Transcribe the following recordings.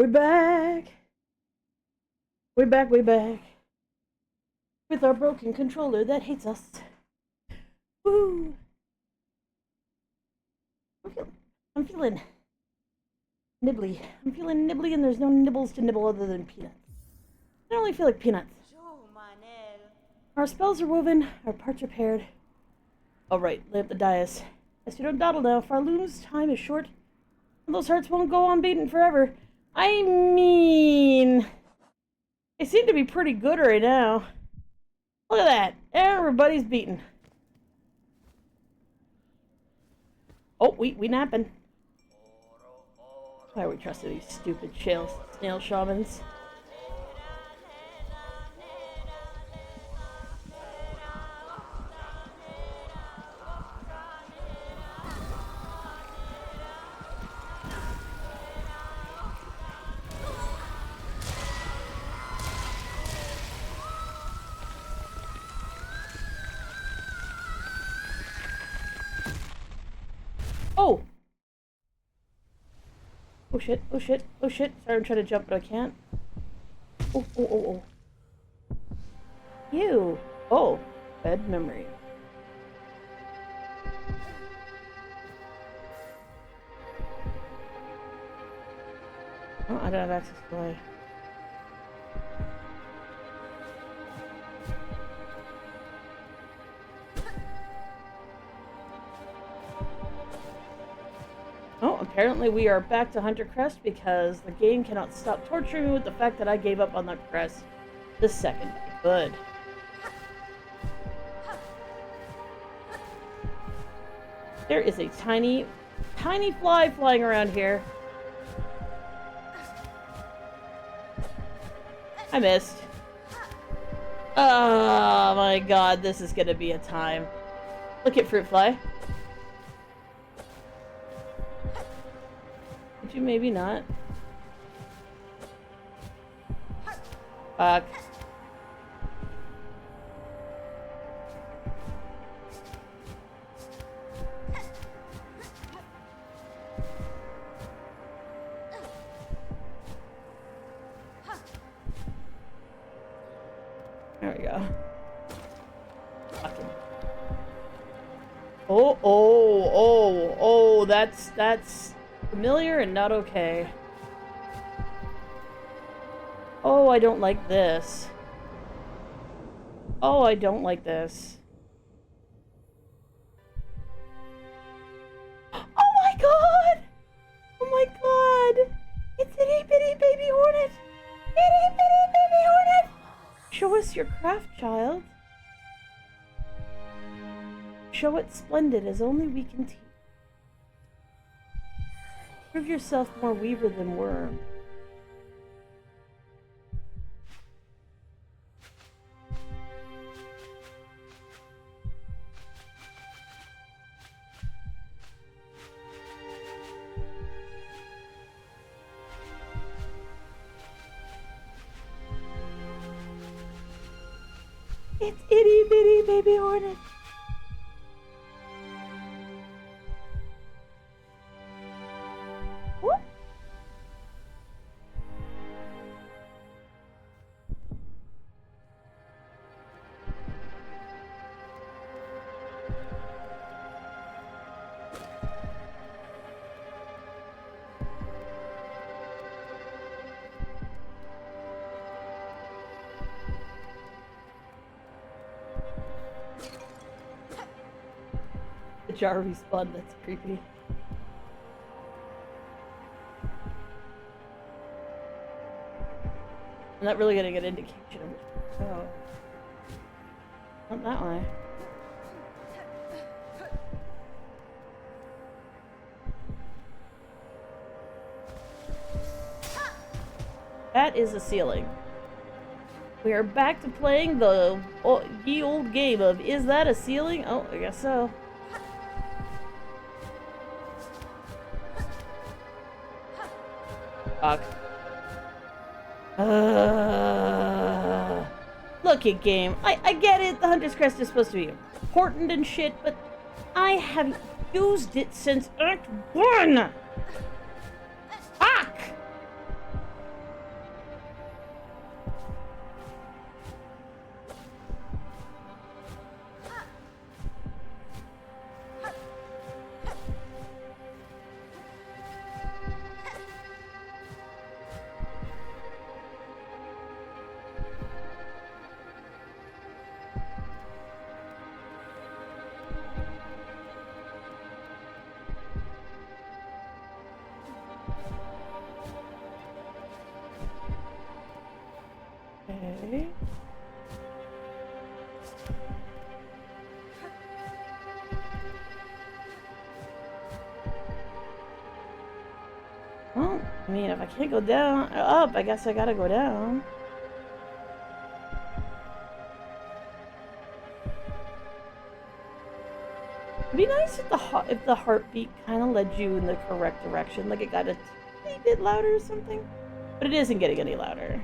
We're back. We're back. We're back. With our broken controller that hates us. Woo! I'm feeling nibbly. I'm feeling nibbly, and there's no nibbles to nibble other than peanuts. I don't really feel like peanuts. Our spells are woven, our parts are paired. All right, lay up the dais. As you don't dawdle now, Farloon's time is short, and those hearts won't go on beating forever. I mean, they seem to be pretty good right now. Look at that. Everybody's beaten. Oh, we napping. Why are we trusting these stupid snail shamans? Oh! Oh shit, oh shit, oh shit. Sorry, I'm trying to jump, but I can't. Oh, oh, oh, oh. Ew. Oh, bad memory. Oh, I don't have access to my... Oh, apparently we are back to Hunter Crest because the game cannot stop torturing me with the fact that I gave up on the crest the second I could. There is a tiny fly flying around here. I missed. Oh my god, this is gonna be a time. Look at Fruit Fly. Could you maybe not? Fuck. There we go. Fucking. Oh, that's familiar and not okay. Oh, I don't like this. Oh, I don't like this. Oh my god! Oh my god! It's itty bitty baby hornet! Itty bitty baby hornet! Show us your craft, child. Show it splendid as only we can teach. Prove yourself more weaver than worm. It's itty bitty baby hornet. Whoop. The jar respawned, that's creepy. I'm not really getting an indication of which way to go. Not that way. That is a ceiling. We are back to playing the ye old game of, is that a ceiling? Oh, I guess so. Fuck. Look at game. I get it, the Hunter's Crest is supposed to be important and shit, but I haven't used it since Act 1! Fuck! mean, if I can't go down, up, I guess I gotta go down. It'd be nice if the heartbeat kind of led you in the correct direction, like it got a tiny bit louder or something. But it isn't getting any louder.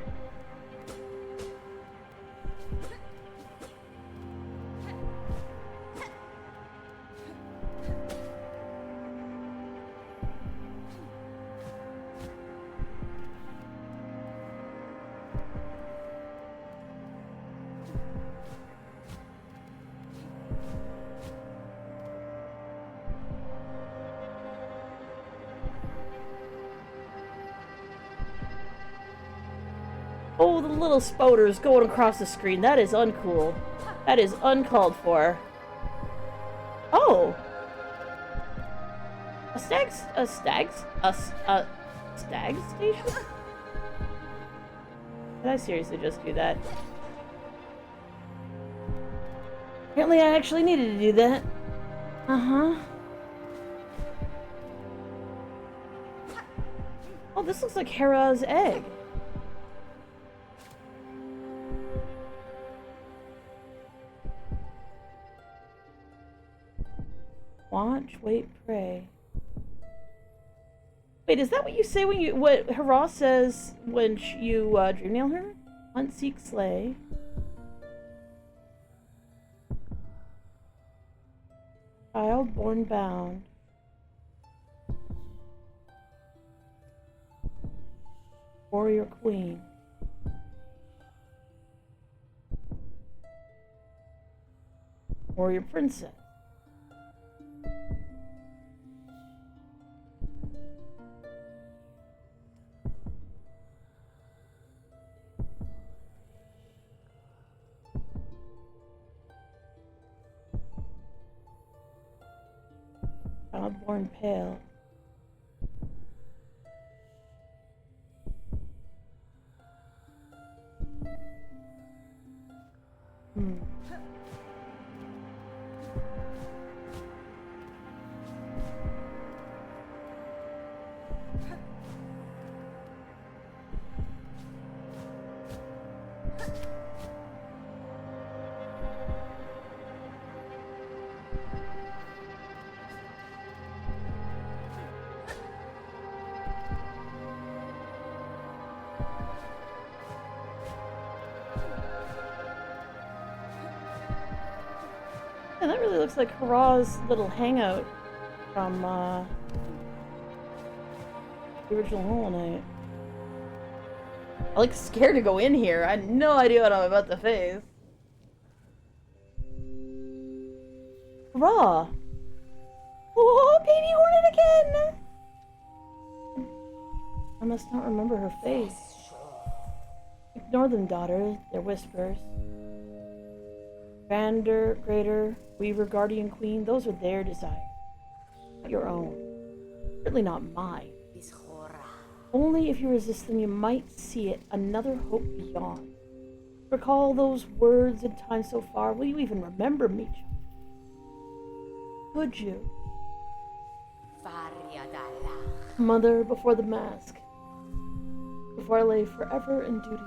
Oh, the little spoders going across the screen. That is uncool. That is uncalled for. Oh! A stag station? Did I seriously just do that? Apparently I actually needed to do that. Uh-huh. Oh, this looks like Hera's egg. Watch, wait, pray. Wait, is that what you say when you... What Hera says when you dream nail her? Hunt, seek, slay. Child born bound. Warrior queen. Warrior princess. Born pale. Yeah, that really looks like Hera's little hangout from the original Hollow Knight. I'm like scared to go in here. I had no idea what I'm about to face. Hera! Oh, baby hornet again! I must not remember her face. Ignore them, daughter. They're whispers. Grander, greater, weaver, guardian, queen, those are their desires. Not your own. Certainly not mine. Only if you resist them, you might see it, another hope beyond. Recall those words in time so far. Will you even remember me? Could you? Mother, before the mask. Before I lay forever in duty.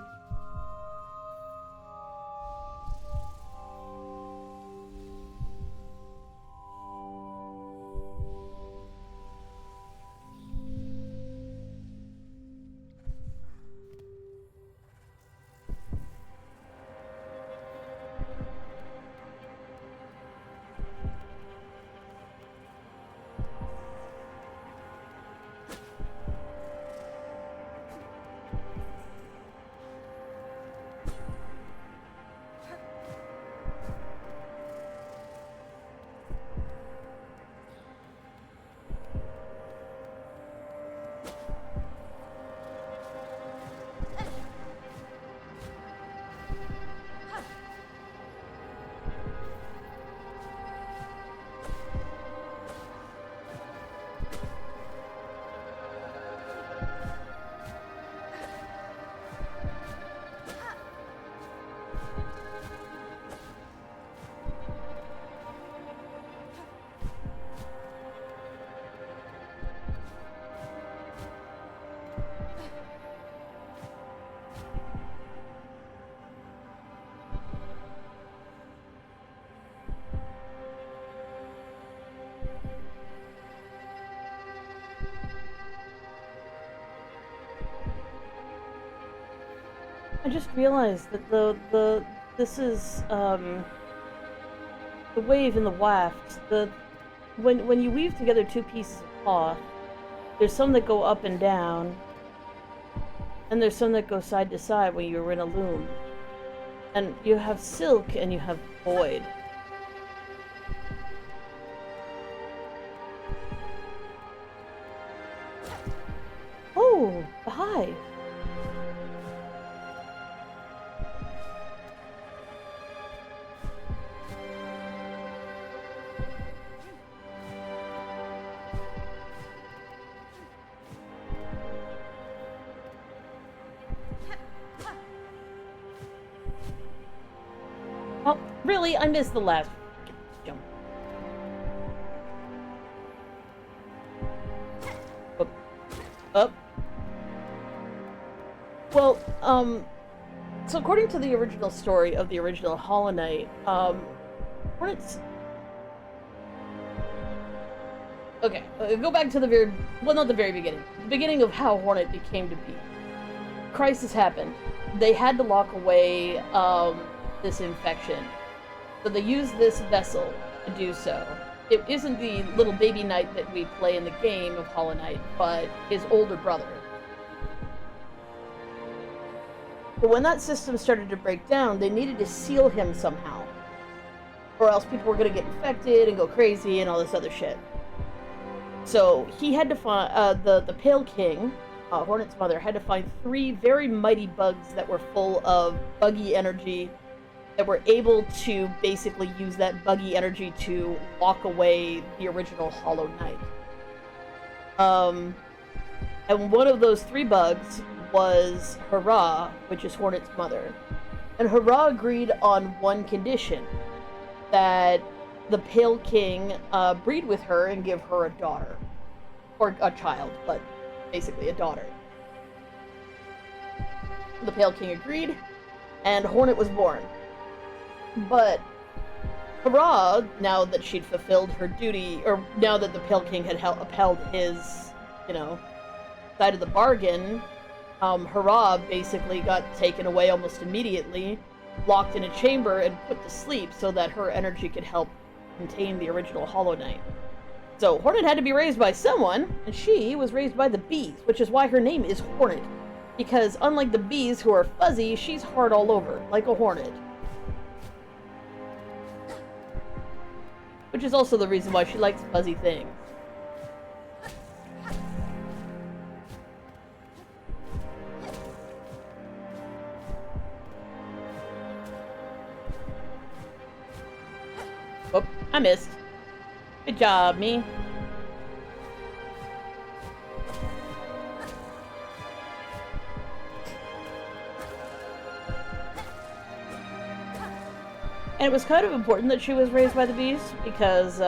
I just realized that this is the wave and the waft. When you weave together two pieces of cloth, there's some that go up and down, and there's some that go side to side when you're in a loom. And you have silk and you have void. Oh, the hive. Oh, really? I missed the last jump. Up. Well, so according to the original story of the original Hollow Knight, Hornet's... Okay, go back to the very... Well, not the very beginning. The beginning of how Hornet became to be. Crisis happened. They had to lock away, this infection. So they used this vessel to do so. It isn't the little baby knight that we play in the game of Hollow Knight, but his older brother. But when that system started to break down, they needed to seal him somehow. Or else people were going to get infected and go crazy and all this other shit. So he had to find, the Pale King, Hornet's mother, had to find 3 very mighty bugs that were full of buggy energy, that were able to basically use that buggy energy to lock away the original Hollow Knight. And one of those 3 bugs was Hurrah, which is Hornet's mother. And Hurrah agreed on one condition, that the Pale King breed with her and give her a daughter. Or a child, but basically a daughter. The Pale King agreed, and Hornet was born. But Hurrah, now that she'd fulfilled her duty, or now that the Pale King had upheld his, side of the bargain, Hurrah basically got taken away almost immediately, locked in a chamber, and put to sleep so that her energy could help contain the original Hollow Knight. So Hornet had to be raised by someone, and she was raised by the bees, which is why her name is Hornet. Because unlike the bees who are fuzzy, she's hard all over, like a hornet. Which is also the reason why she likes fuzzy things. Oh, I missed. Good job, me. And it was kind of important that she was raised by the bees, because,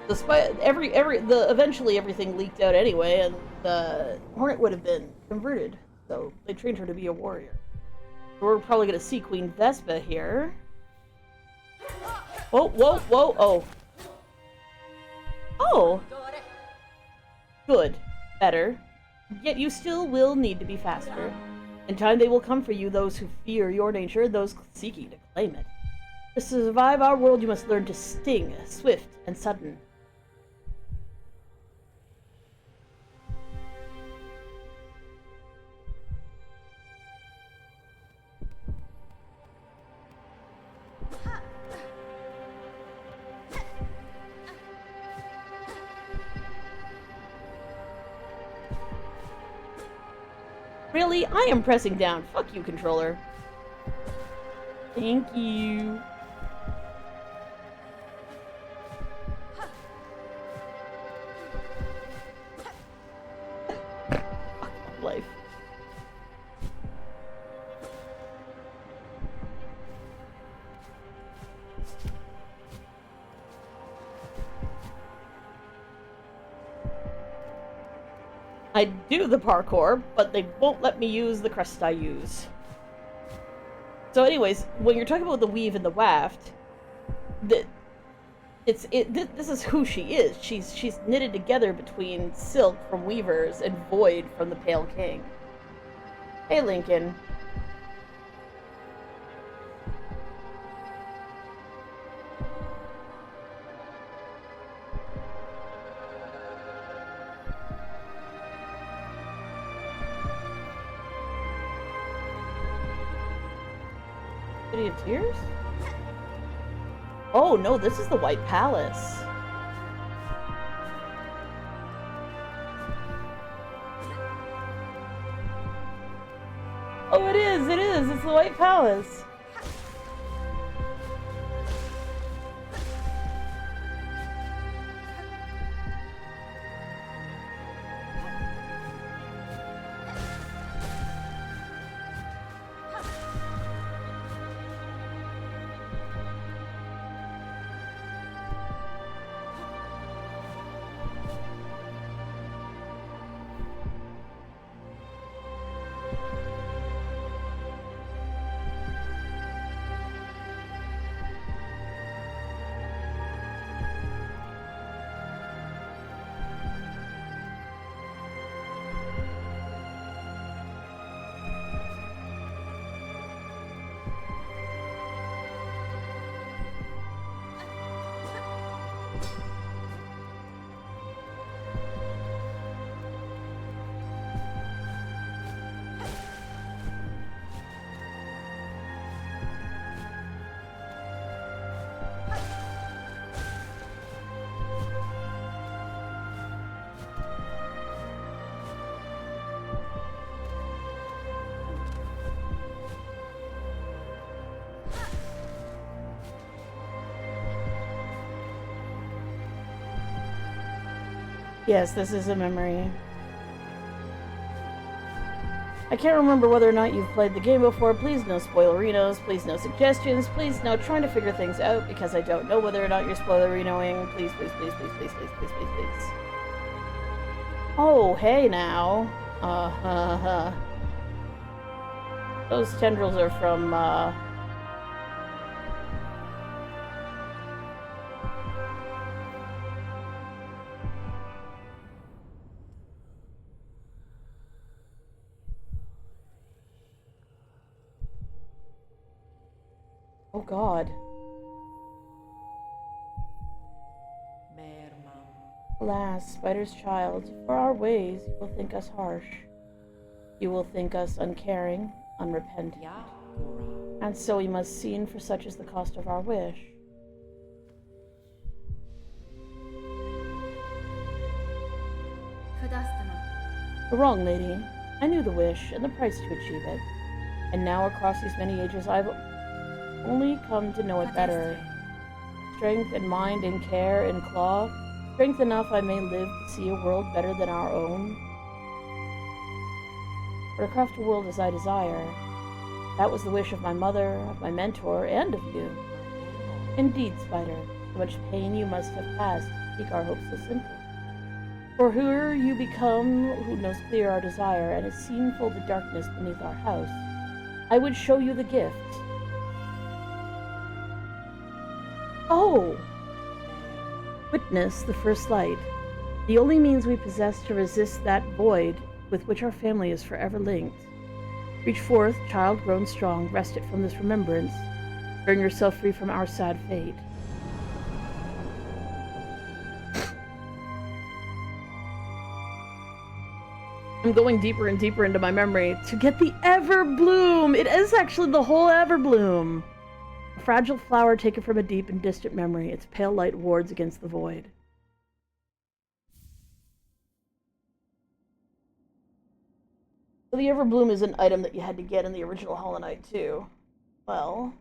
eventually everything leaked out anyway, and the Hornet would have been converted. So they trained her to be a warrior. So we're probably going to see Queen Vespa here. Whoa, whoa, whoa, oh. Oh! Good. Better. Yet you still will need to be faster. In time they will come for you, those who fear your nature, those seeking to claim it. To survive our world, you must learn to sting, swift and sudden. Really? I am pressing down. Fuck you, controller. Thank you. Life. I do the parkour, but they won't let me use the crest I use. So anyways, when you're talking about the weave and the waft, this is who she is. She's knitted together between silk from weavers and void from the Pale King. Hey, Lincoln. City of Tears? Oh no, this is the White Palace. Oh, it is, it's the White Palace. Yes, this is a memory. I can't remember whether or not you've played the game before. Please no spoilerinos, please no suggestions, please no trying to figure things out because I don't know whether or not you're spoilerinoing. Please, please, please, please, please, please, please, please, please. Oh, hey now. Those tendrils are from, oh god. Alas, Spider's child, for our ways you will think us harsh. You will think us uncaring, unrepentant. And so we must seen, for such is the cost of our wish. The wrong, lady. I knew the wish, and the price to achieve it. And now across these many ages I've only come to know it better. Strength and mind and care and claw, strength enough I may live to see a world better than our own. For to craft a world as I desire, that was the wish of my mother, of my mentor, and of you. Indeed, Spider, so much pain you must have passed to seek our hopes so simply. For whoe'er you become, who knows clear our desire, and has seen full the darkness beneath our house, I would show you the gift. Oh! Witness the first light, the only means we possess to resist that void with which our family is forever linked. Reach forth, child grown strong, wrest it from this remembrance. Burn yourself free from our sad fate. I'm going deeper and deeper into my memory to get the Everbloom! It is actually the whole Everbloom! A fragile flower taken from a deep and distant memory. Its pale light wards against the void. So the Everbloom is an item that you had to get in the original Hollow Knight too. Well...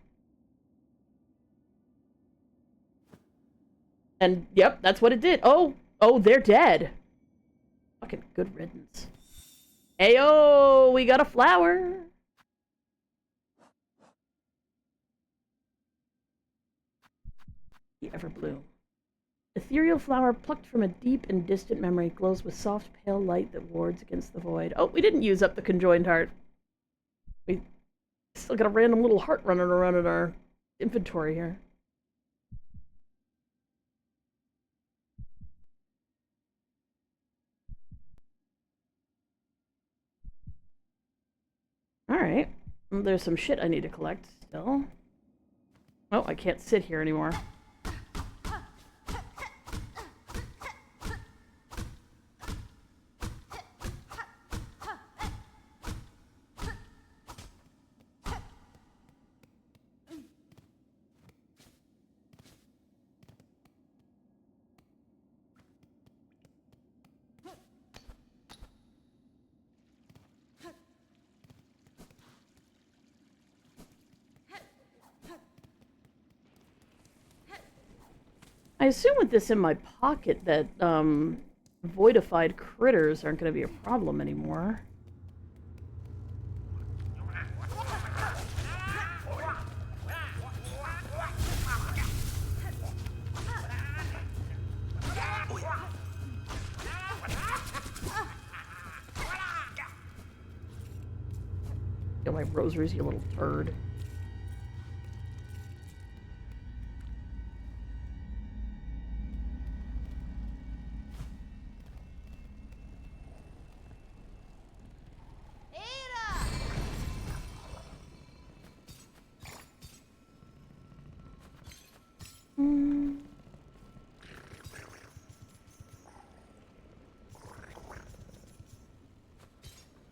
And, yep, that's what it did. Oh, they're dead. Fucking good riddance. Ayo, we got a flower. The Everbloom. Ethereal flower plucked from a deep and distant memory glows with soft, pale light that wards against the void. Oh, we didn't use up the conjoined heart. We still got a random little heart running around in our inventory here. Alright. Well, there's some shit I need to collect still. Oh, I can't sit here anymore. I assume with this in my pocket that, voidified critters aren't going to be a problem anymore. Get my rosaries, you little turd.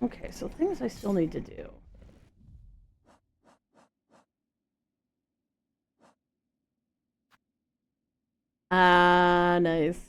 Okay, so things I still need to do. Ah, nice.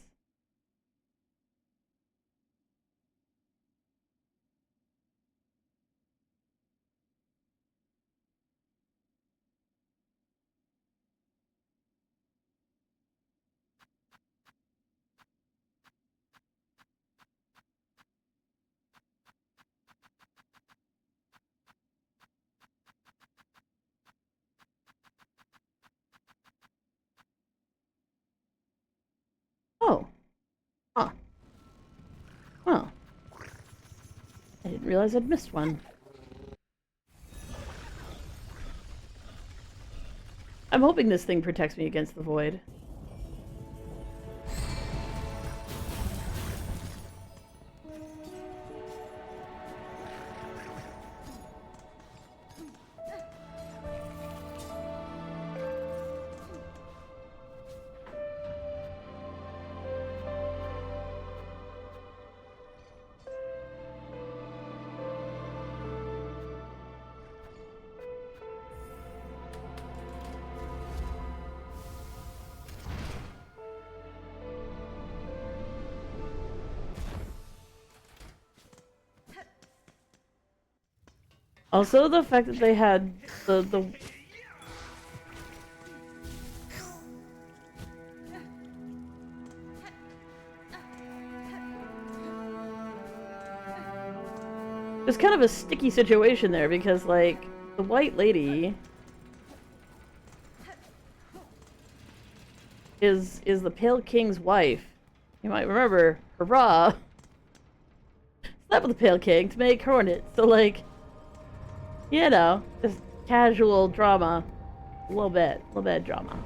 Oh. Huh. Well. I didn't realize I'd missed one. I'm hoping this thing protects me against the void. Also, the fact that they had the There's kind of a sticky situation there because, like, the white lady is the Pale King's wife. You might remember, hurrah! Slept with the Pale King to make Hornet. So, like, you know, just casual drama. A little bit drama.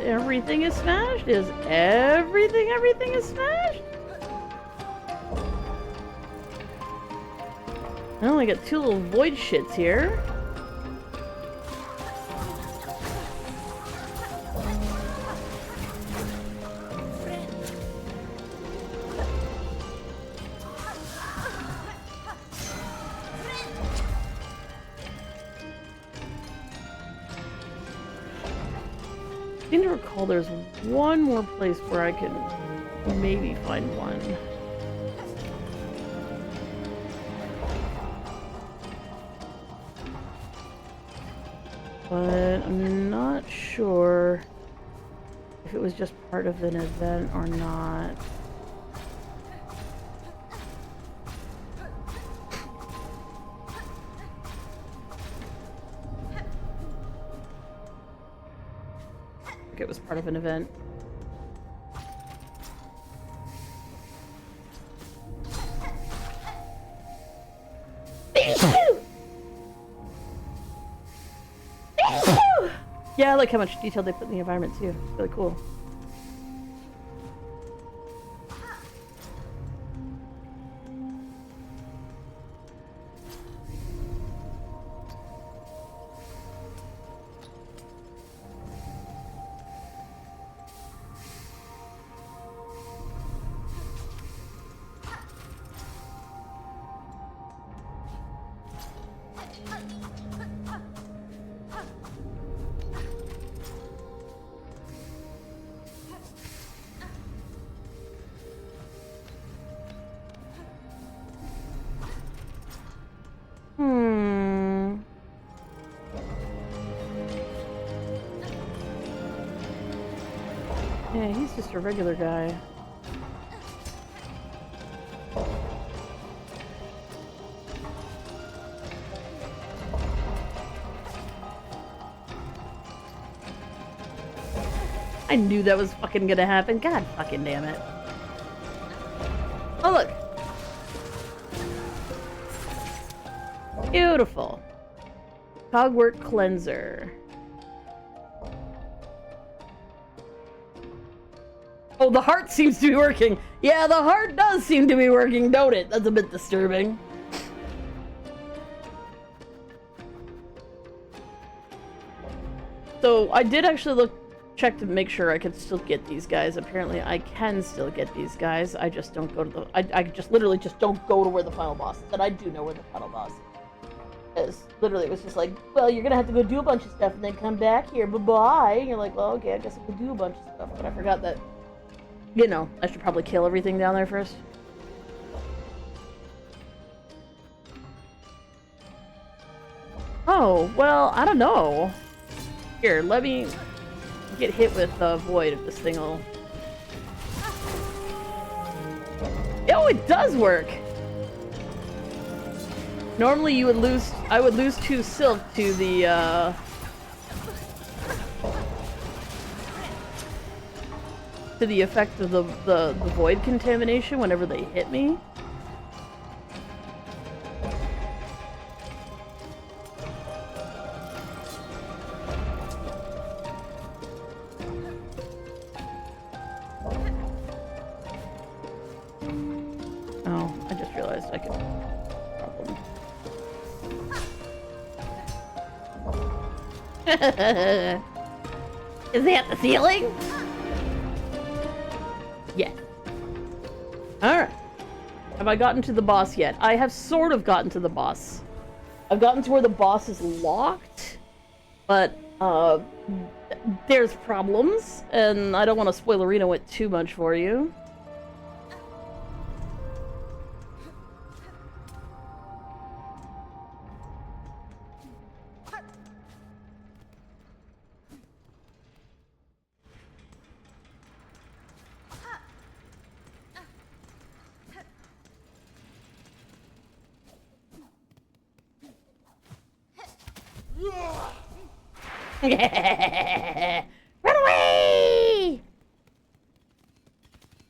Everything is smashed? Is everything is smashed? I only got two little void shits here. I seem to recall there's one more place where I could maybe find one. But I'm not sure if it was just part of an event or not. It was part of an event. Yeah, I like how much detail they put in the environment too. It's really cool. Yeah, he's just a regular guy. I knew that was fucking gonna happen. God fucking damn it. Oh, look. Beautiful. Cogwort cleanser. Oh, the heart seems to be working. Yeah, the heart does seem to be working, don't it? That's a bit disturbing. So, I did actually check to make sure I could still get these guys. Apparently, I can still get these guys. I just don't go to the... I just literally just don't go to where the final boss is. And I do know where the final boss is. Literally, it was just like, well, you're gonna have to go do a bunch of stuff and then come back here. Bye-bye. And you're like, well, okay, I guess I can do a bunch of stuff. But I forgot that... You know, I should probably kill everything down there first. Oh, well, I don't know. Here, let me get hit with the void if this thing will... Oh, it does work! Normally you would lose... I would lose 2 silk to the, to the effect of the void contamination whenever they hit me. Oh, I just realized I could... Problem. Is he at the ceiling? Yeah. Alright. Have I gotten to the boss yet? I have sort of gotten to the boss. I've gotten to where the boss is locked, but, there's problems, and I don't want to spoilerino it too much for you. Run away!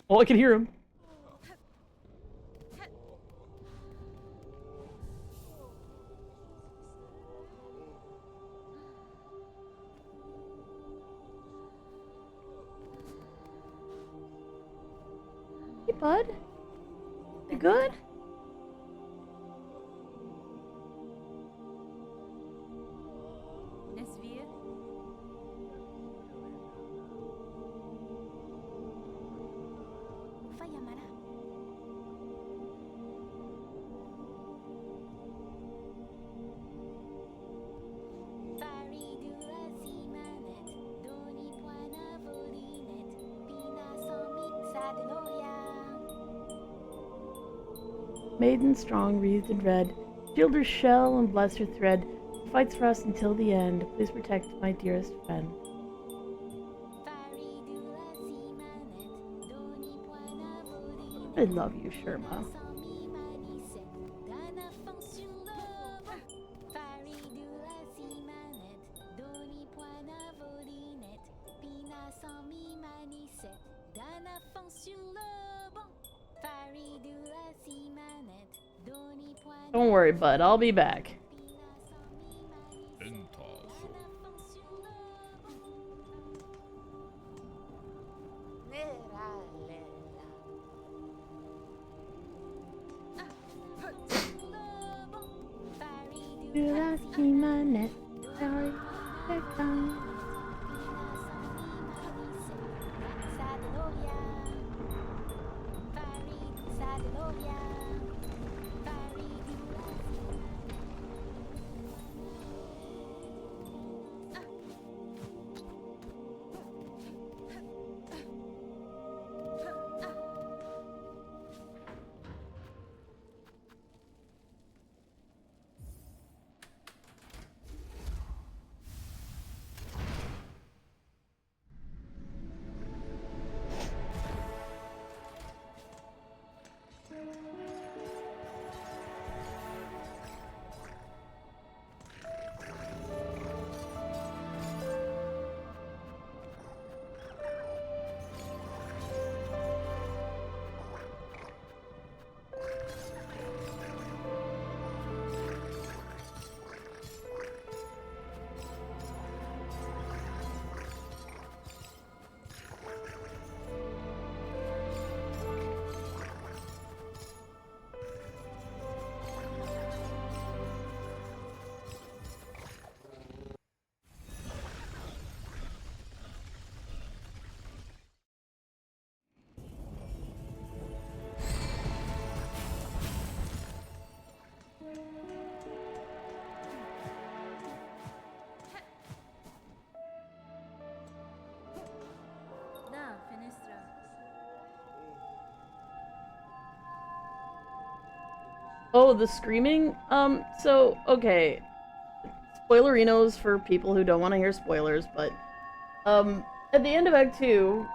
Oh, I can hear him. Hey, bud. You good? Maiden strong, wreathed in red, shield her shell and bless her thread, fights for us until the end. Please protect my dearest friend. I love you, Sherma. Don't worry, bud. I'll be back. Oh, the screaming? So, okay. Spoilerinos for people who don't want to hear spoilers, but, at the end of Act 2,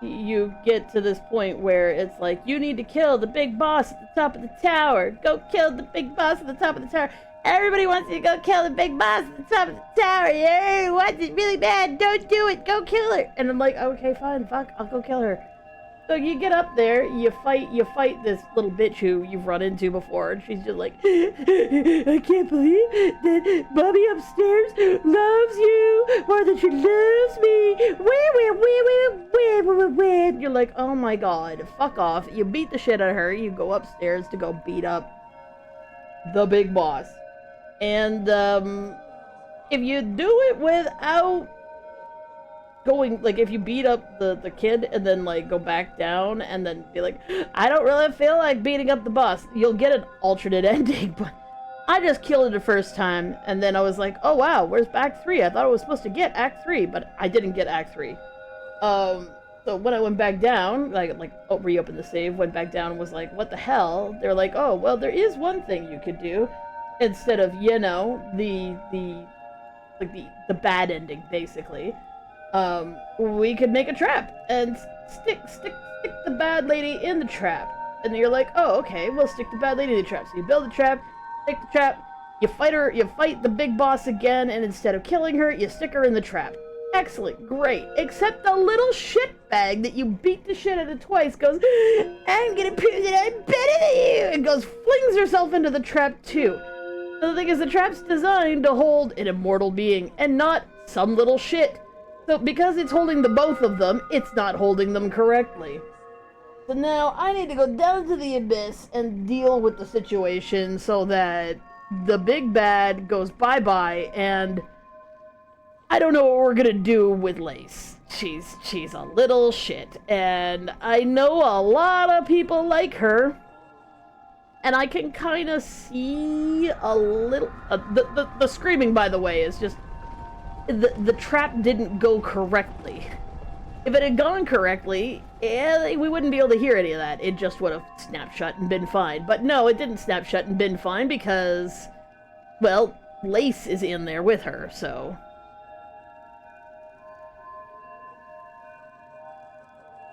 you get to this point where it's like, you need to kill the big boss at the top of the tower. Go kill the big boss at the top of the tower. Everybody wants you to go kill the big boss at the top of the tower. Yeah, wants it really bad. Don't do it. Go kill her. And I'm like, okay, fine, fuck, I'll go kill her. So you get up there, you fight this little bitch who you've run into before, and she's just like, I can't believe that Bobby upstairs loves you more than she loves me. And you're like, oh my god, fuck off. You beat the shit out of her, you go upstairs to go beat up the big boss. And, if you do it without going, like, if you beat up the kid and then, like, go back down and then be like, I don't really feel like beating up the boss, you'll get an alternate ending. But I just killed it the first time, and then I was like, oh wow, where's Act 3? I thought I was supposed to get Act 3, but I didn't get Act 3. So when I went back down, reopened the save, went back down and was like, what the hell? They're like, oh, well, there is one thing you could do. Instead of, you know, the bad ending, basically. We could make a trap and stick the bad lady in the trap. And you're like, oh, okay, we'll stick the bad lady in the trap. So you build the trap, stick the trap, you fight the big boss again, and instead of killing her, you stick her in the trap. Excellent, great. Except the little shitbag that you beat the shit out of twice goes, I'm gonna prove that I'm better than you! And goes, flings herself into the trap too. So the thing is, the trap's designed to hold an immortal being, and not some little shit. So because it's holding the both of them, it's not holding them correctly. So now I need to go down to the abyss and deal with the situation so that the big bad goes bye-bye, and I don't know what we're gonna do with Lace. She's a little shit, and I know a lot of people like her, and I can kind of see a little... the screaming, by the way, is just... The trap didn't go correctly. If it had gone correctly, we wouldn't be able to hear any of that. It just would have snapped shut and been fine. But no, it didn't snap shut and been fine because, well, Lace is in there with her, so...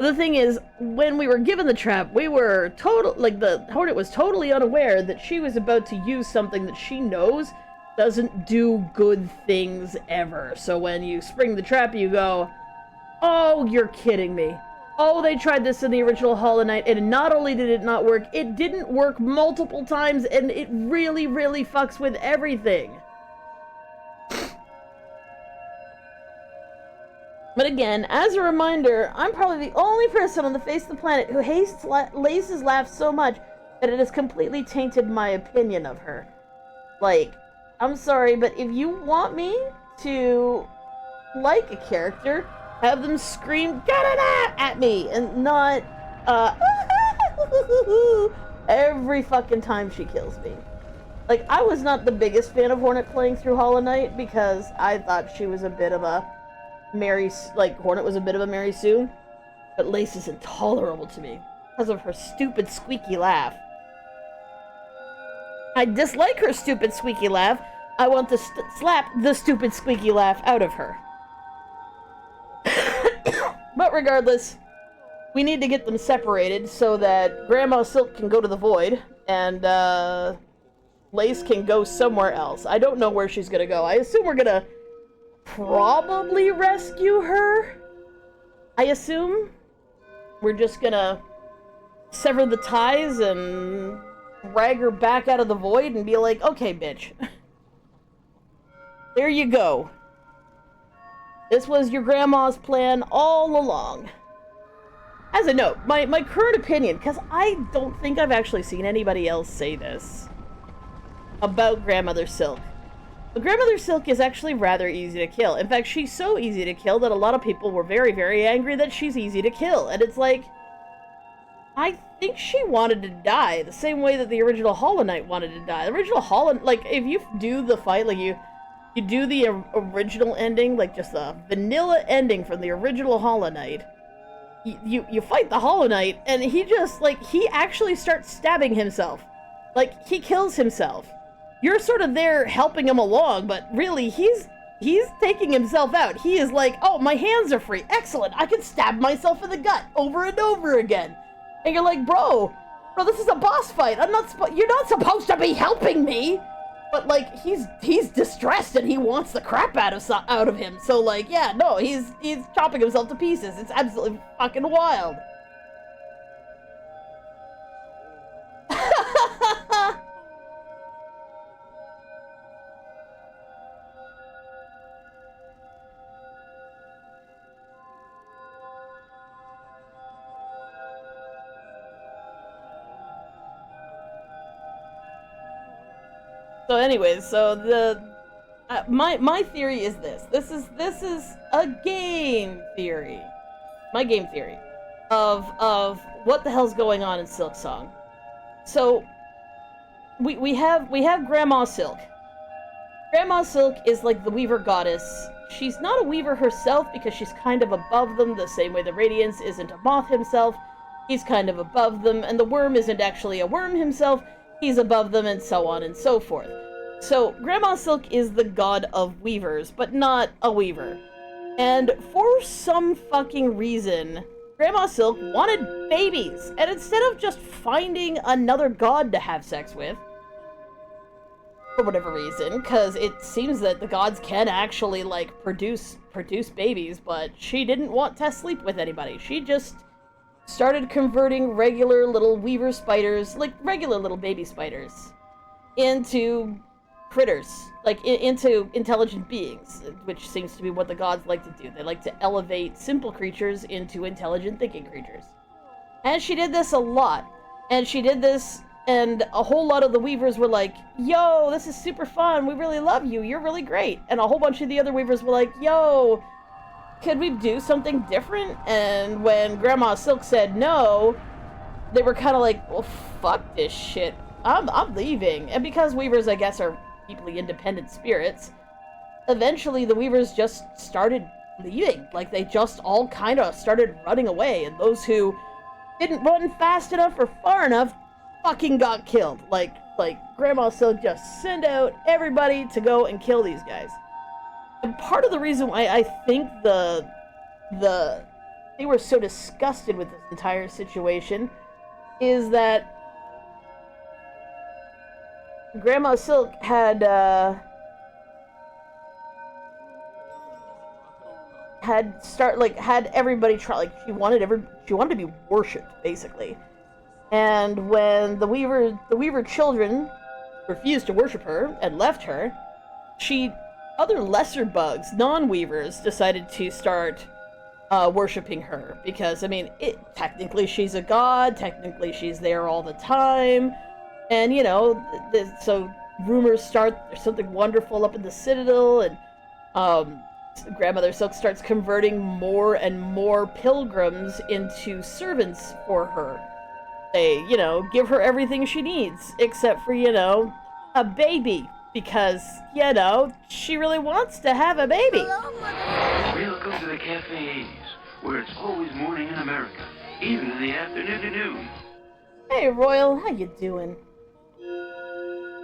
The thing is, when we were given the trap, we were the Hornet was totally unaware that she was about to use something that she knows doesn't do good things ever. So when you spring the trap, you go, oh, you're kidding me. Oh, they tried this in the original Hollow Knight, and not only did it not work, it didn't work multiple times, and it really, really fucks with everything. But again, as a reminder, I'm probably the only person on the face of the planet who hates Lace's laugh so much that it has completely tainted my opinion of her. Like, I'm sorry, but if you want me to like a character, have them scream "Ga-da-da" at me and not every fucking time she kills me. Like, I was not the biggest fan of Hornet playing through Hollow Knight because I thought she was a bit of a Hornet was a bit of a Mary Sue, but Lace is intolerable to me because of her stupid squeaky laugh. I dislike her stupid squeaky laugh. I want to slap the stupid squeaky laugh out of her. But regardless, we need to get them separated so that Grandma Silk can go to the Void and Lace can go somewhere else. I don't know where she's gonna go. I assume we're gonna probably rescue her. I assume we're just gonna sever the ties and drag her back out of the Void and be like, okay, bitch. There you go. This was your grandma's plan all along. As a note, my current opinion, because I don't think I've actually seen anybody else say this about Grandmother Silk. But Grandmother Silk is actually rather easy to kill. In fact, she's so easy to kill that a lot of people were very, very angry that she's easy to kill. And it's like, I think she wanted to die the same way that the original Hollow Knight wanted to die. The original Hollow, like, if you do the fight, like, you do the original ending, like, just the vanilla ending from the original Hollow Knight, you fight the Hollow Knight, and he just, like, he actually starts stabbing himself. Like, he kills himself. You're sort of there helping him along, but really, he's taking himself out. He is like, oh, my hands are free. Excellent. I can stab myself in the gut over and over again. And you're like, bro, this is a boss fight. You're not supposed to be helping me. But, like, he's distressed and he wants the crap out of him. So, like, yeah, no, he's chopping himself to pieces. It's absolutely fucking wild. So anyways, my theory is this. This is a game theory. My game theory of what the hell's going on in Silksong. So we have Grandma Silk. Grandma Silk is like the weaver goddess. She's not a weaver herself because she's kind of above them, the same way the Radiance isn't a moth himself. He's kind of above them, and the worm isn't actually a worm himself. He's above them, and so on and so forth. So, Grandma Silk is the god of weavers, but not a weaver. And for some fucking reason, Grandma Silk wanted babies. And instead of just finding another god to have sex with, for whatever reason, because it seems that the gods can actually, like, produce babies, but she didn't want to sleep with anybody. She just started converting regular little weaver spiders, like regular little baby spiders, into critters, like into intelligent beings, which seems to be what the gods like to do. They like to elevate simple creatures into intelligent thinking creatures. And she did this a lot. And she did this, and a whole lot of the weavers were like, yo, this is super fun, we really love you, you're really great. And a whole bunch of the other weavers were like, yo, could we do something different? And when Grandma Silk said no, they were kind of like, well, fuck this shit. I'm leaving. And because weavers, I guess, are deeply independent spirits, eventually the weavers just started leaving. Like, they just all kind of started running away. And those who didn't run fast enough or far enough fucking got killed. Like Grandma Silk just sent out everybody to go and kill these guys. And part of the reason why I think they were so disgusted with this entire situation is that Grandma Silk had had everybody try, like, she wanted to be worshipped, basically. And when the Weaver children refused to worship her and left her, other lesser bugs, non-Weavers, decided to start worshipping her, because, I mean, technically she's a god, technically she's there all the time, and, you know, so rumors start, there's something wonderful up in the Citadel, and Grandmother Silk starts converting more and more pilgrims into servants for her. They, you know, give her everything she needs, except for, you know, a baby, because, you know, she really wants to have a baby. Welcome to the cafes, where it's always morning in America, even in the afternoon. Hey, Royal, how you doing?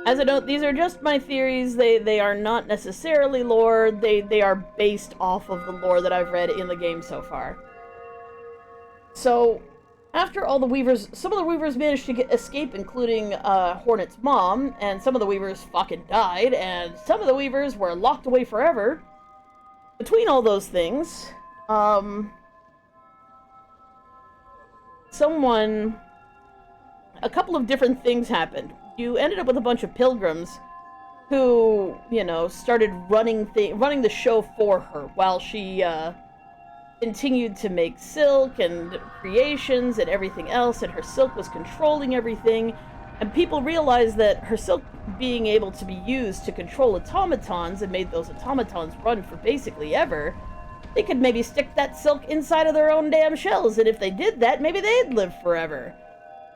As I note, these are just my theories. They are not necessarily lore. They are based off of the lore that I've read in the game so far. So, after all the Weavers, some of the Weavers managed to escape, including Hornet's mom, and some of the Weavers fucking died, and some of the Weavers were locked away forever. Between all those things, a couple of different things happened. You ended up with a bunch of pilgrims who, you know, started running the show for her while she continued to make silk and creations and everything else, and her silk was controlling everything, and people realized that her silk being able to be used to control automatons and made those automatons run for basically ever, they could maybe stick that silk inside of their own damn shells, and if they did that, maybe they'd live forever.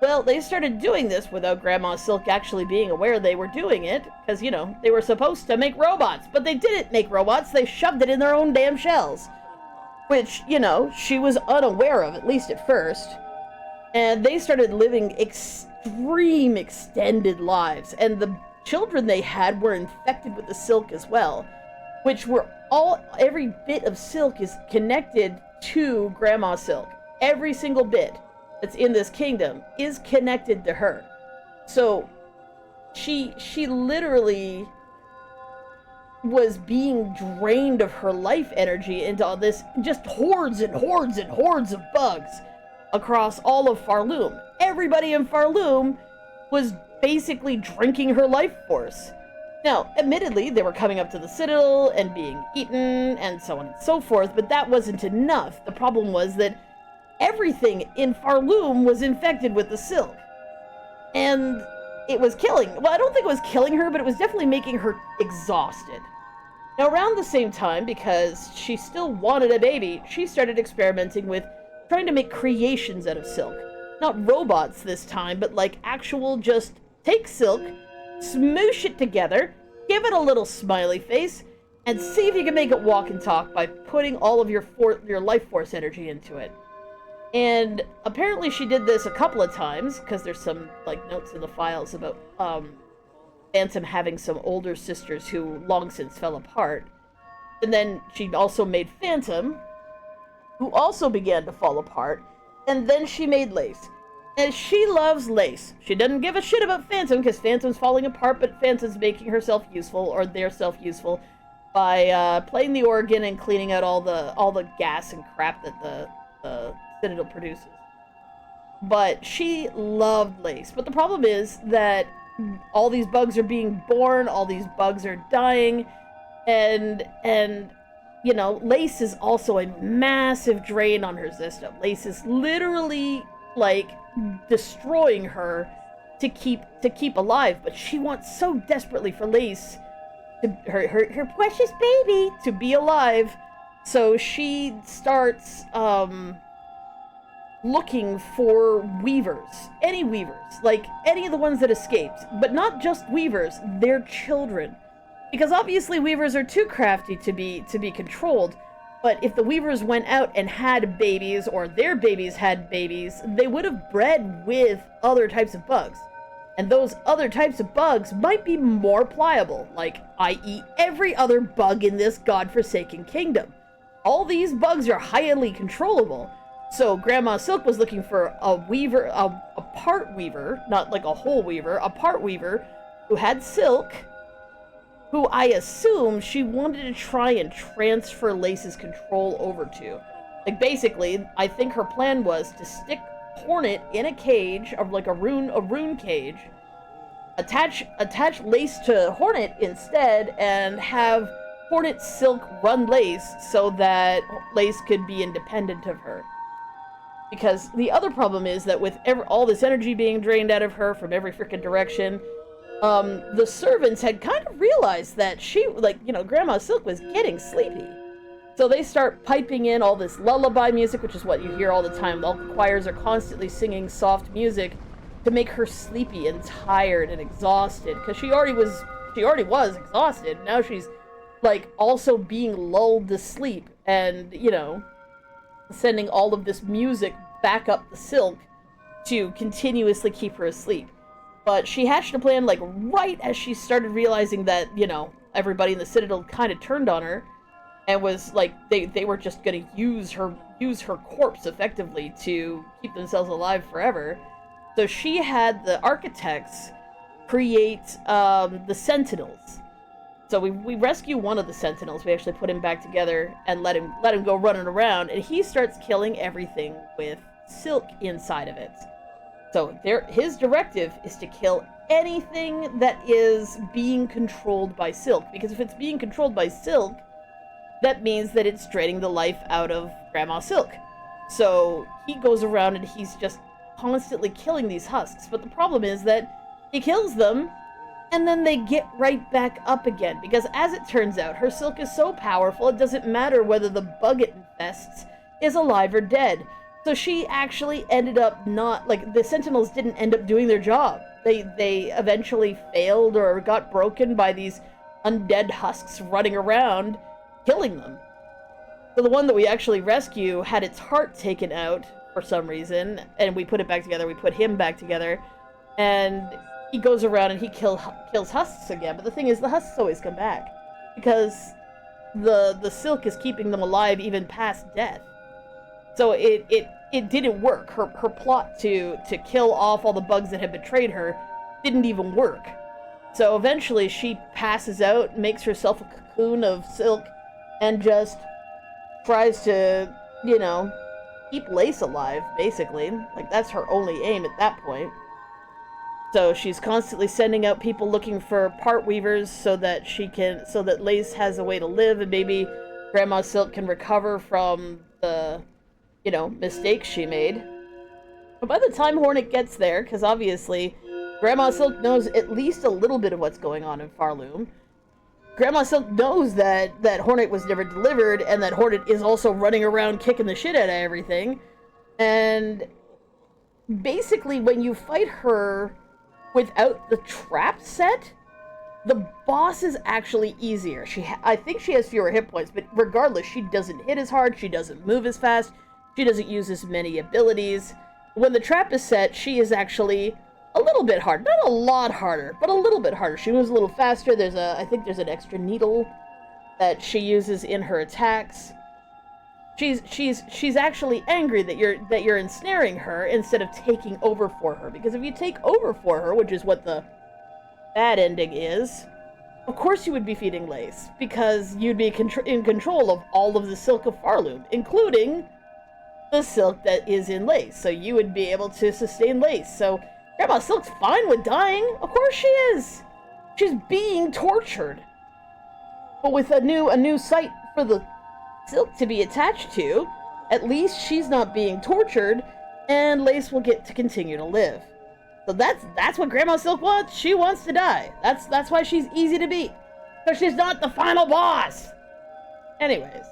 Well, they started doing this without Grandma Silk actually being aware they were doing it, because, you know, they were supposed to make robots, but they didn't make robots, they shoved it in their own damn shells. Which, you know, she was unaware of, at least at first. And they started living extreme extended lives, and the children they had were infected with the silk as well, which were every bit of silk is connected to Grandma Silk. Every single bit that's in this kingdom is connected to her. So she literally was being drained of her life energy into all this, just hordes and hordes and hordes of bugs across all of Farloom. Everybody in Farloom was basically drinking her life force. Now, admittedly, they were coming up to the Citadel and being eaten and so on and so forth, but that wasn't enough. The problem was that everything in Farloom was infected with the silk. And it was I don't think it was killing her, but it was definitely making her exhausted. Now, around the same time, because she still wanted a baby, she started experimenting with trying to make creations out of silk. Not robots this time, but like actual just take silk, smoosh it together, give it a little smiley face, and see if you can make it walk and talk by putting all of your life force energy into it. And apparently she did this a couple of times, because there's some like notes in the files about Phantom having some older sisters who long since fell apart. And then she also made Phantom, who also began to fall apart. And then she made Lace. And she loves Lace. She doesn't give a shit about Phantom, because Phantom's falling apart, but Phantom's making herself useful, or their self useful, by playing the organ and cleaning out all the gas and crap that the Citadel produces. But she loved Lace. But the problem is that all these bugs are being born, all these bugs are dying, and you know, Lace is also a massive drain on her system. Lace is literally like destroying her to keep alive, but she wants so desperately for Lace, her precious baby, to be alive. So she starts looking for weavers, like any of the ones that escaped, but not just weavers, their children, because obviously weavers are too crafty to be controlled. But if the weavers went out and had babies, or their babies had babies, they would have bred with other types of bugs, and those other types of bugs might be more pliable, like i.e. every other bug in this godforsaken kingdom. All these bugs are highly controllable. So Grandma Silk was looking for a weaver, a part weaver, not like a whole weaver, a part weaver who had silk, who I assume she wanted to try and transfer Lace's control over to. Like, basically, I think her plan was to stick Hornet in a cage, of like a rune cage, attach Lace to Hornet instead, and have Hornet Silk run Lace so that Lace could be independent of her. Because the other problem is that with all this energy being drained out of her from every freaking direction, the servants had kind of realized that she, like, you know, Grandma Silk was getting sleepy. So they start piping in all this lullaby music, which is what you hear all the time. All the choirs are constantly singing soft music to make her sleepy and tired and exhausted, because she already was exhausted. Now she's, like, also being lulled to sleep, and, you know, sending all of this music back up the Silk to continuously keep her asleep. But she hatched a plan, like, right as she started realizing that, you know, everybody in the Citadel kind of turned on her, and was, like, they were just gonna use her corpse, effectively, to keep themselves alive forever. So she had the architects create, the Sentinels. So we rescue one of the Sentinels. We actually put him back together and let him go running around, and he starts killing everything with Silk inside of it. So his directive is to kill anything that is being controlled by Silk, because if it's being controlled by Silk, that means that it's draining the life out of Grandma Silk. So he goes around and he's just constantly killing these husks. But the problem is that he kills them, and then they get right back up again. Because as it turns out, her Silk is so powerful, it doesn't matter whether the bug it infests is alive or dead. So she actually ended up not, like, the Sentinels didn't end up doing their job. They eventually failed or got broken by these undead husks running around, killing them. So the one that we actually rescue had its heart taken out for some reason, and we put it back together. We put him back together, and he goes around and he kills husks again. But the thing is, the husks always come back, because the Silk is keeping them alive even past death. So it didn't work. Her plot to kill off all the bugs that had betrayed her didn't even work. So eventually she passes out, makes herself a cocoon of Silk, and just tries to, you know, keep Lace alive, basically. Like, that's her only aim at that point. So she's constantly sending out people looking for part weavers so that Lace has a way to live, and maybe Grandma Silk can recover from the, you know, mistakes she made. But by the time Hornet gets there, because obviously Grandma Silk knows at least a little bit of what's going on in Farloom, Grandma Silk knows that Hornet was never delivered, and that Hornet is also running around kicking the shit out of everything. And basically, when you fight her without the trap set, the boss is actually easier. I think she has fewer hit points, but regardless, she doesn't hit as hard, she doesn't move as fast, she doesn't use as many abilities. When the trap is set, she is actually a little bit hard. Not a lot harder, but a little bit harder. She moves a little faster. I think there's an extra needle that she uses in her attacks. She's actually angry that you're ensnaring her instead of taking over for her. Because if you take over for her, which is what the bad ending is, of course you would be feeding Lace, because you'd be in control of all of the Silk of Farloom, including the Silk that is in Lace. So you would be able to sustain Lace. So Grandma Silk's fine with dying. Of course she is. She's being tortured. But with a new site for the Silk to be attached to, at least she's not being tortured, and Lace will get to continue to live. So that's what Grandma Silk wants. She wants to die. That's why she's easy to beat. Because she's not the final boss. Anyways.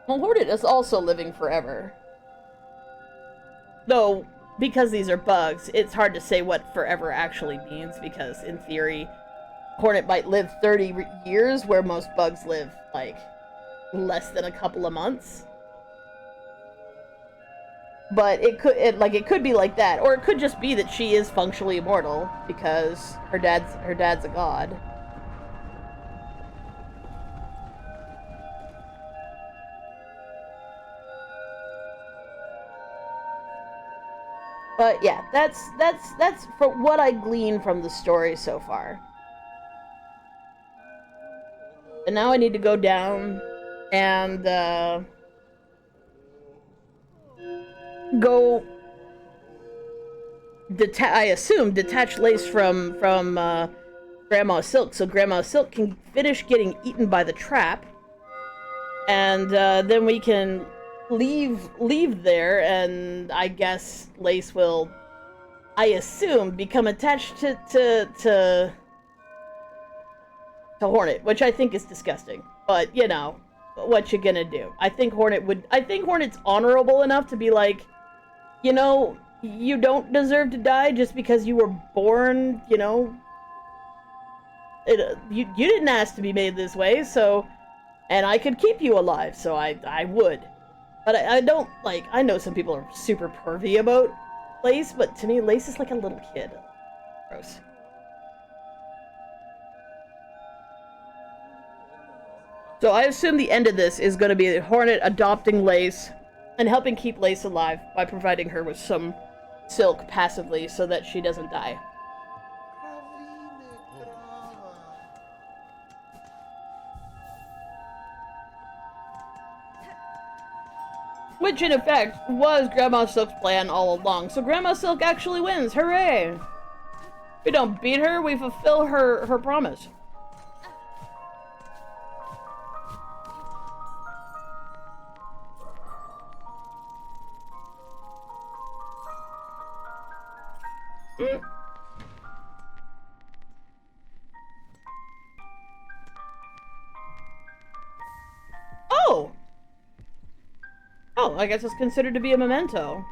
Well, Hornet is also living forever. Though, because these are bugs, it's hard to say what forever actually means, because in theory, Hornet might live 30 years, where most bugs live, like, less than a couple of months. But it could be like that, or it could just be that she is functionally immortal, because her dad's a god. But yeah, that's for what I glean from the story so far. And now I need to go down and go I assume detach Lace from Grandma Silk, so Grandma Silk can finish getting eaten by the trap, and then we can leave there, and I guess Lace will, I assume, become attached to Hornet, which I think is disgusting. But you know, what you gonna do? I think Hornet's honorable enough to be like, you know, you don't deserve to die just because you were born, you know. You didn't ask to be made this way, so, and I could keep you alive, so I would. But I don't, like, I know some people are super pervy about Lace, but to me, Lace is like a little kid. Gross. So I assume the end of this is going to be Hornet adopting Lace and helping keep Lace alive by providing her with some silk passively so that she doesn't die. Which, in effect, was Grandma Silk's plan all along. So Grandma Silk actually wins. Hooray! If we don't beat her, we fulfill her promise. Mm. Oh! Oh, I guess it's considered to be a memento.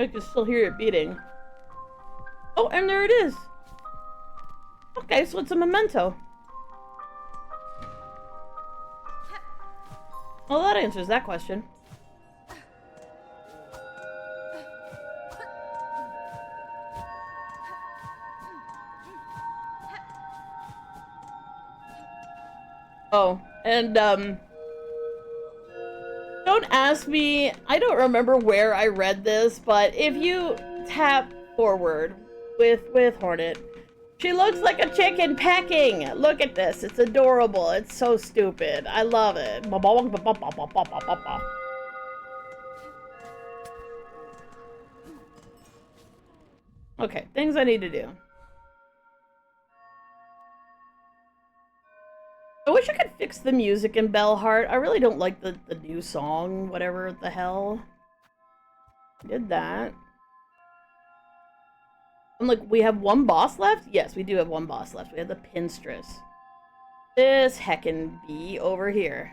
I can still hear it beating. Oh, and there it is! Okay, so it's a memento. Well, that answers that question. Oh, and, don't ask me, I don't remember where I read this, but if you tap forward with Hornet, she looks like a chicken pecking! Look at this, it's adorable, it's so stupid. I love it. Okay, things I need to do. I wish I could fix the music in Bellheart. I really don't like the new song, whatever the hell. Did that. I'm like, we have one boss left? Yes, we do have one boss left. We have the Pinstress. This heckin' bee over here.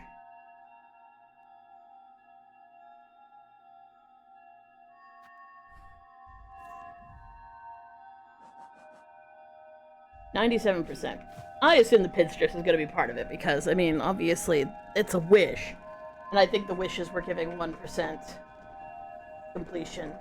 %. I assume the Pinstress is going to be part of it because, I mean, obviously, it's a wish. And I think the wishes were giving 1% completion.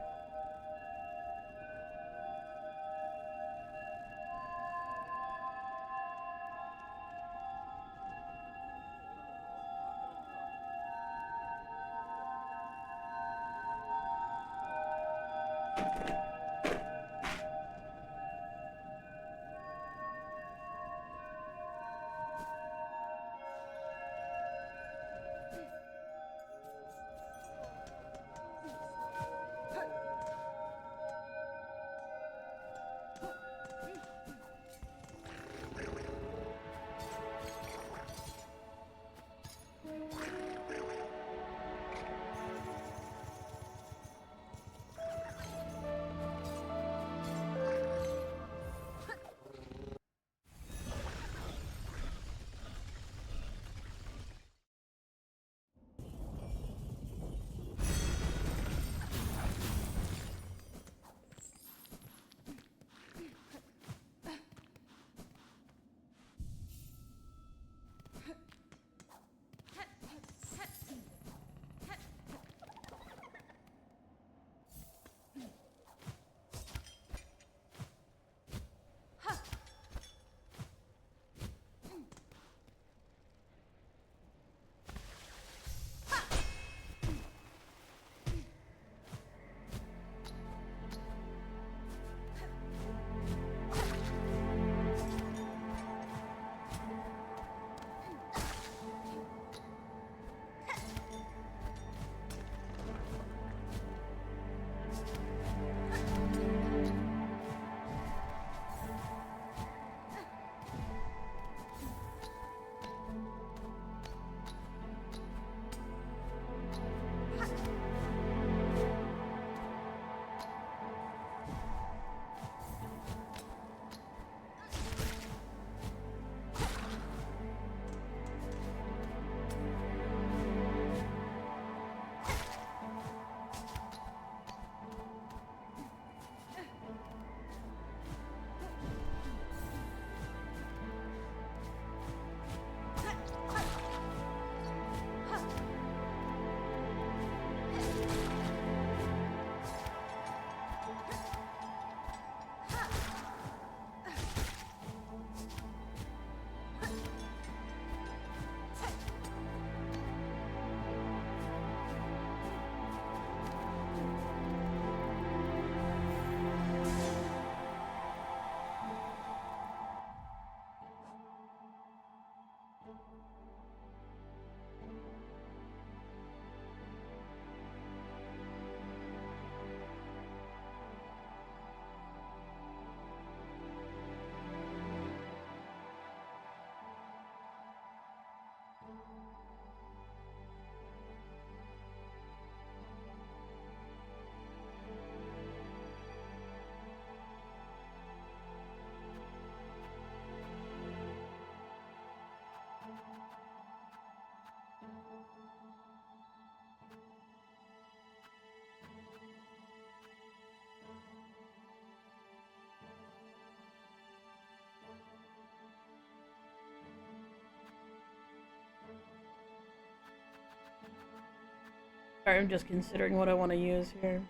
Sorry, I'm just considering what I want to use here.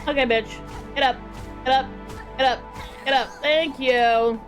Okay, bitch. Get up. Get up. Get up. Get up. Thank you.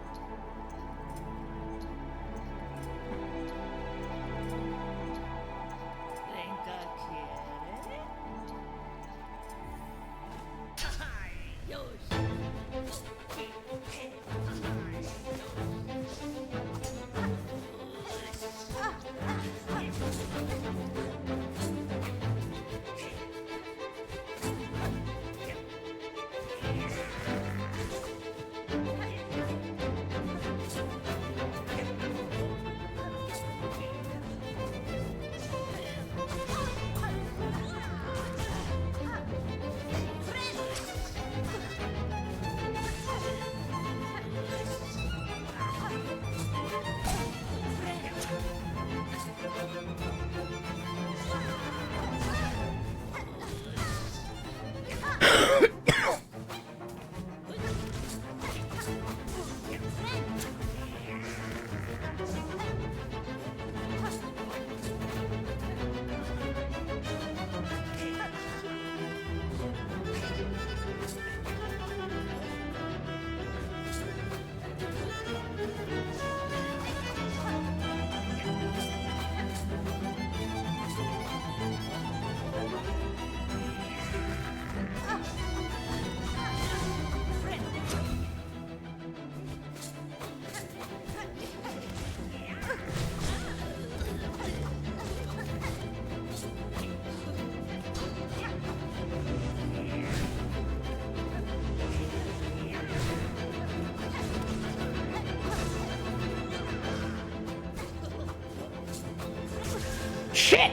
Shit!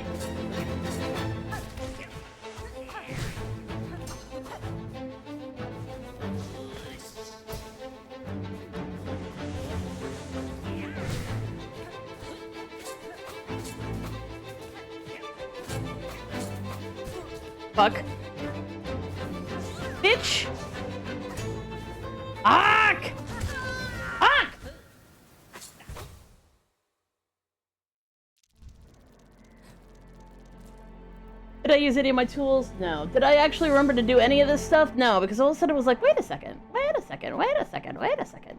Fuck. Bitch! Fuck! Fuck! Did I use any of my tools? No. Did I actually remember to do any of this stuff? No, because all of a sudden it was like, wait a second, wait a second, wait a second, wait a second.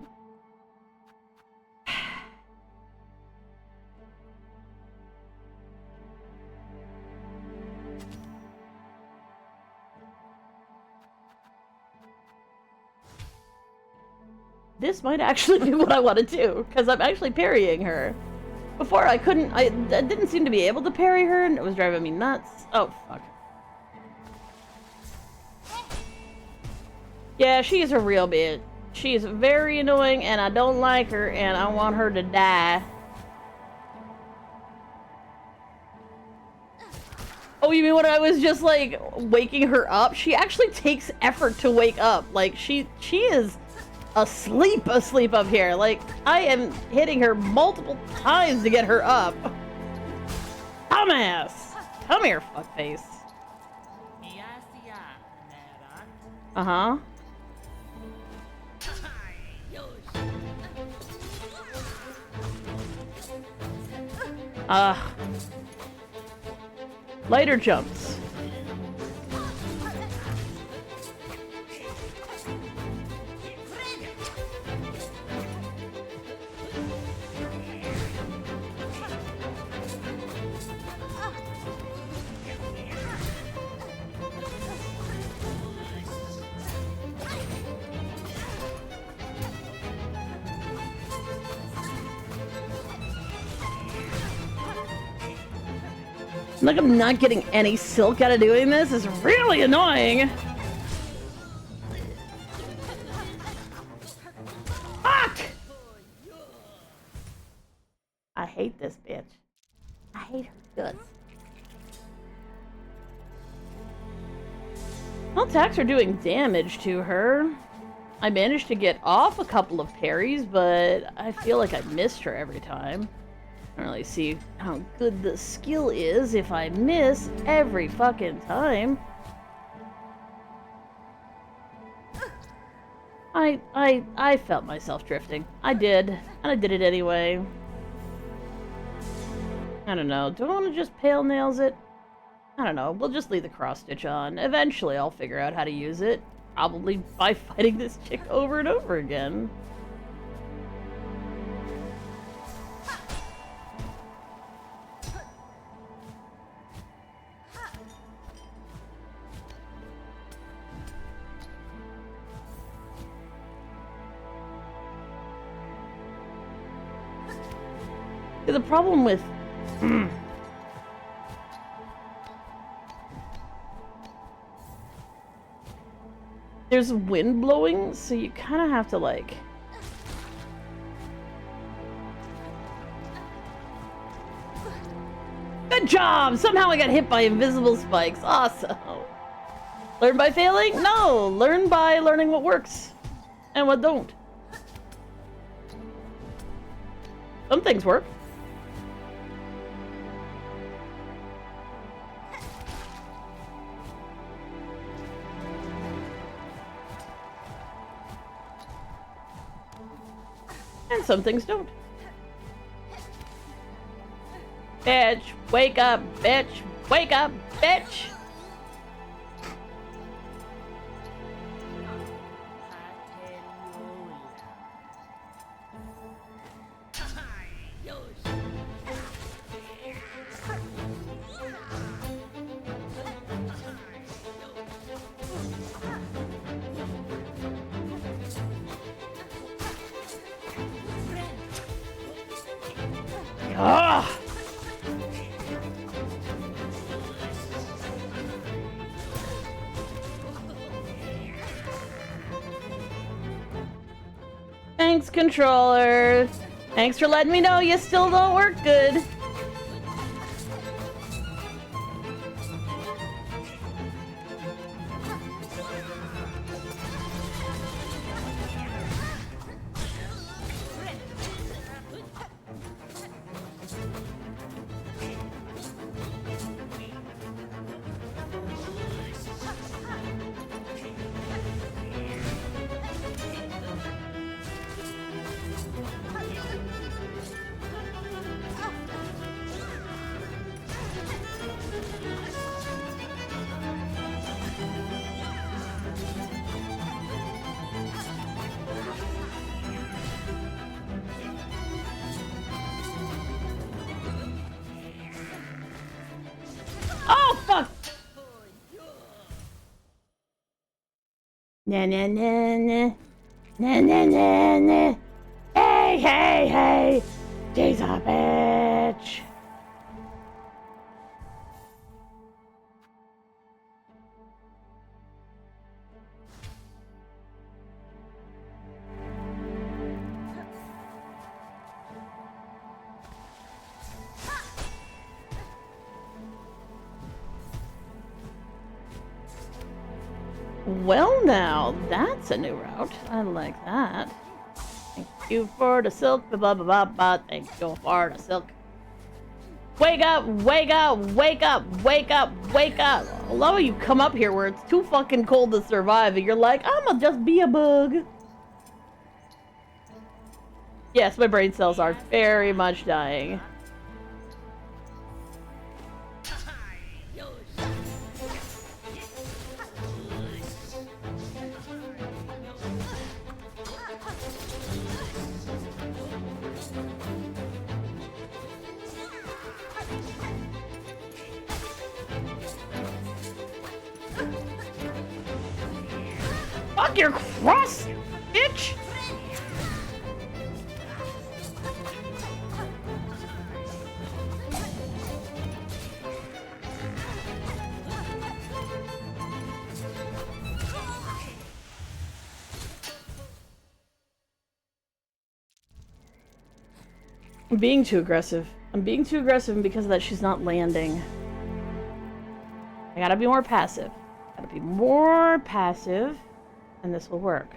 This might actually be what I want to do, because I'm actually parrying her. Before I couldn't, I didn't seem to be able to parry her, and it was driving me nuts. Oh, fuck. Yeah, she's a real bitch. She's very annoying, and I don't like her, and I want her to die. Oh, you mean when I was just, like, waking her up? She actually takes effort to wake up. Like, she is asleep up here. Like, I am hitting her multiple times to get her up. Dumbass! Come here, fuckface. Uh-huh. Lighter jumps. Like I'm not getting any silk out of doing this. It's really annoying. Fuck! I hate this bitch. I hate her guts. Well, attacks are doing damage to her. I managed to get off a couple of parries, but I feel like I missed her every time. I don't really see how good the skill is if I miss every fucking time. I felt myself drifting. I did, and I did it anyway. I don't know. Do I want to just pale nails it? I don't know. We'll just leave the cross stitch on. Eventually, I'll figure out how to use it. Probably by fighting this chick over and over again. The problem with... There's wind blowing, so you kind of have to, like... Good job! Somehow I got hit by invisible spikes. Awesome. Learn by failing? No! Learn by learning what works. And what don't. Some things work. And some things don't. Bitch, wake up, bitch, wake up, bitch! Ah! Thanks, controller. Thanks for letting me know you still don't work good. Na na na na na na na na. Hey hey hey, she's a bitch. Well now, that's a new route. I like that. Thank you for the silk, blah blah blah blah. Thank you for the silk. Wake up, wake up, wake up, wake up, wake up. I love how you come up here where it's too fucking cold to survive and you're like, I'ma just be a bug. Yes, my brain cells are very much dying. Fuck your cross, bitch! I'm being too aggressive. I'm being too aggressive, and because of that, she's not landing. I gotta be more passive. Gotta be more passive, and this will work.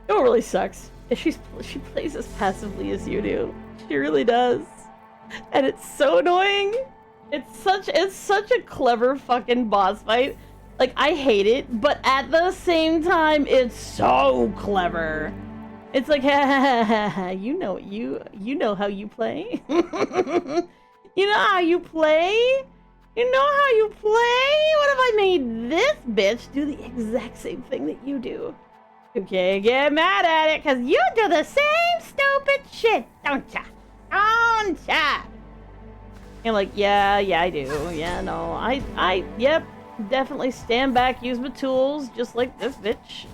You know what really sucks? Is she plays as passively as you do. She really does. And it's so annoying. It's such a clever fucking boss fight. Like, I hate it, but at the same time, it's so clever. It's like, ha ha ha ha, you know how you play. You know how you play? You know how you play? What if I made this bitch do the exact same thing that you do? You can't get mad at it, because you do the same stupid shit, don't ya? Don't ya? And like, yeah, I do. Yeah, no, yep, definitely stand back, use my tools, just like this bitch.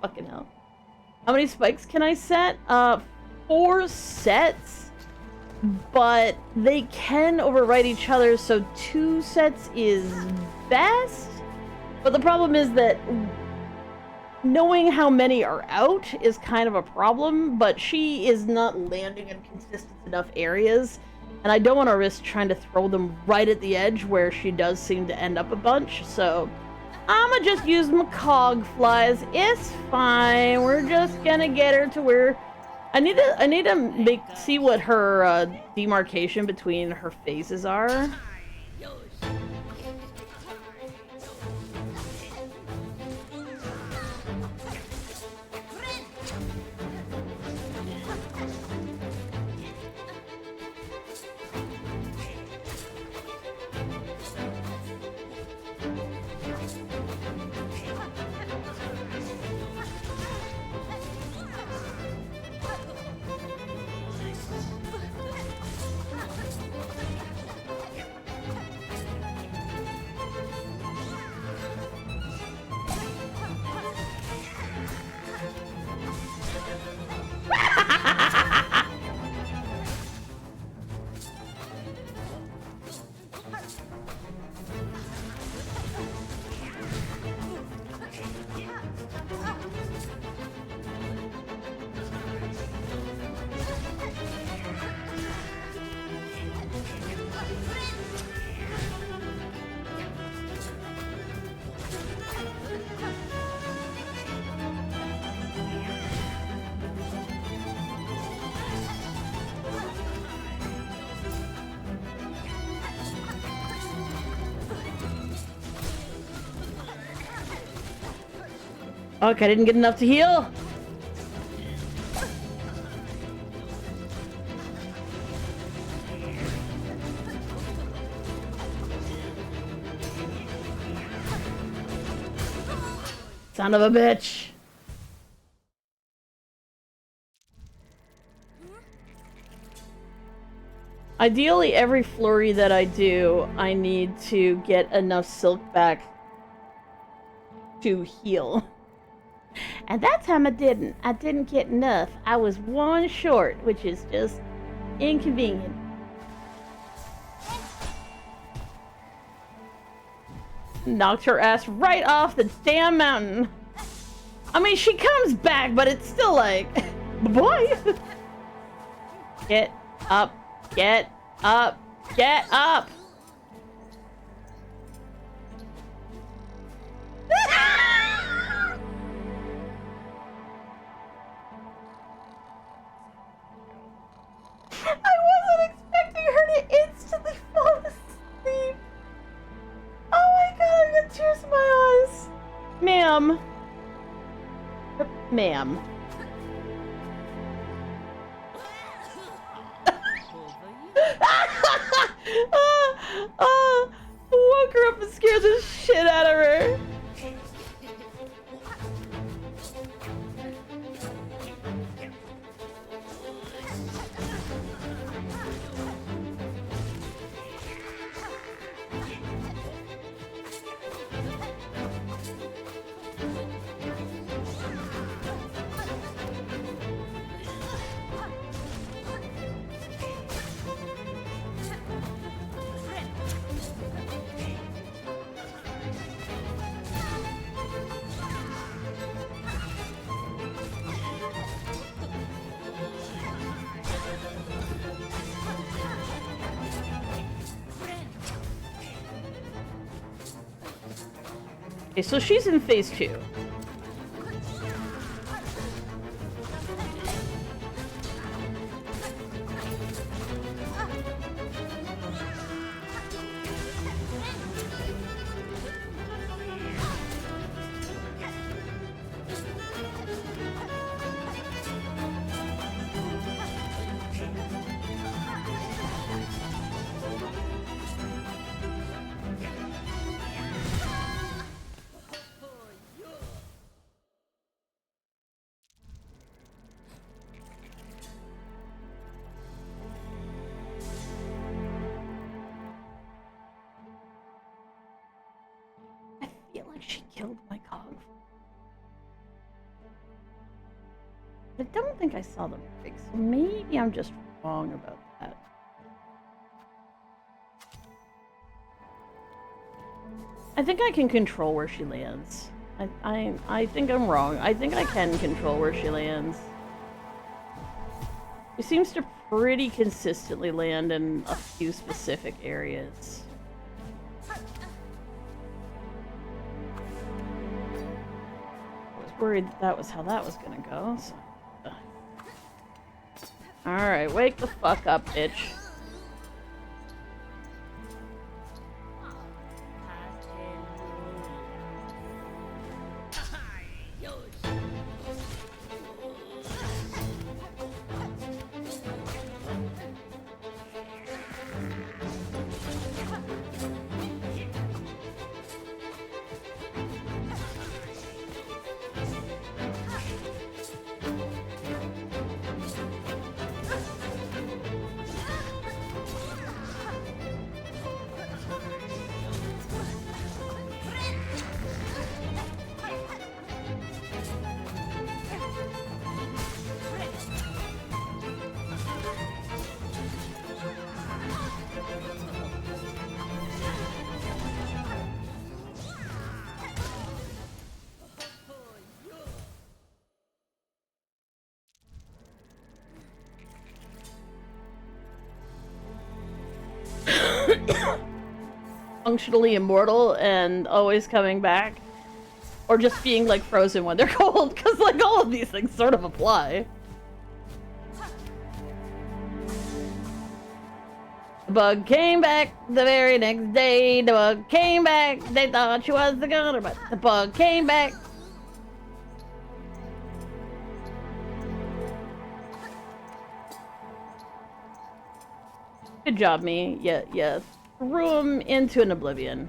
Fucking hell. How many spikes can I set? 4 sets, but they can overwrite each other, so 2 sets is best. But the problem is that knowing how many are out is kind of a problem, but she is not landing in consistent enough areas, and I don't want to risk trying to throw them right at the edge where she does seem to end up a bunch, so I'ma just use my cog flies. It's fine. We're just gonna get her to where I need to see what her demarcation between her phases are. Okay, I didn't get enough to heal. Son of a bitch. Ideally, every flurry that I do, I need to get enough silk back to heal. And that time I didn't. I didn't get enough. I was one short, which is just inconvenient. Knocked her ass right off the damn mountain. I mean, she comes back, but it's still like, boy. Get up, get up, get up. I wasn't expecting her to instantly fall asleep. Oh my god, I've got tears in my eyes. Ma'am. Ma'am. Woke her up and scared the shit out of her. Okay, so she's in phase 2. I feel like she killed my cog. I don't think I saw the rig, so maybe I'm just wrong about that. I think I can control where she lands. I think I'm wrong. I think I can control where she lands. She seems to pretty consistently land in a few specific areas. Worried that was how that was gonna go. So. Alright, wake the fuck up, bitch. Functionally immortal and always coming back, or just being like frozen when they're cold, because like all of these things sort of apply. The bug came back the very next day. The bug came back. They thought she was the gunner, but the bug came back. Good job, me. Yeah. Threw him into an oblivion.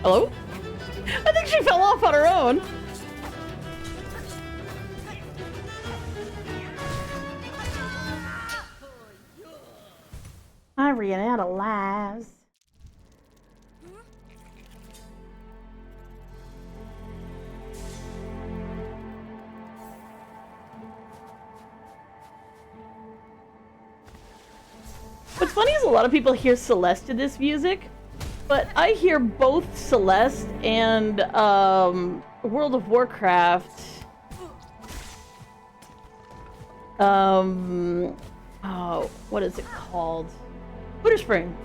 Hello? I think she fell off on her own. I ran out of lives. What's funny is a lot of people hear Celeste to this music, but I hear both Celeste and World of Warcraft. Oh, what is it called? Winter Spring.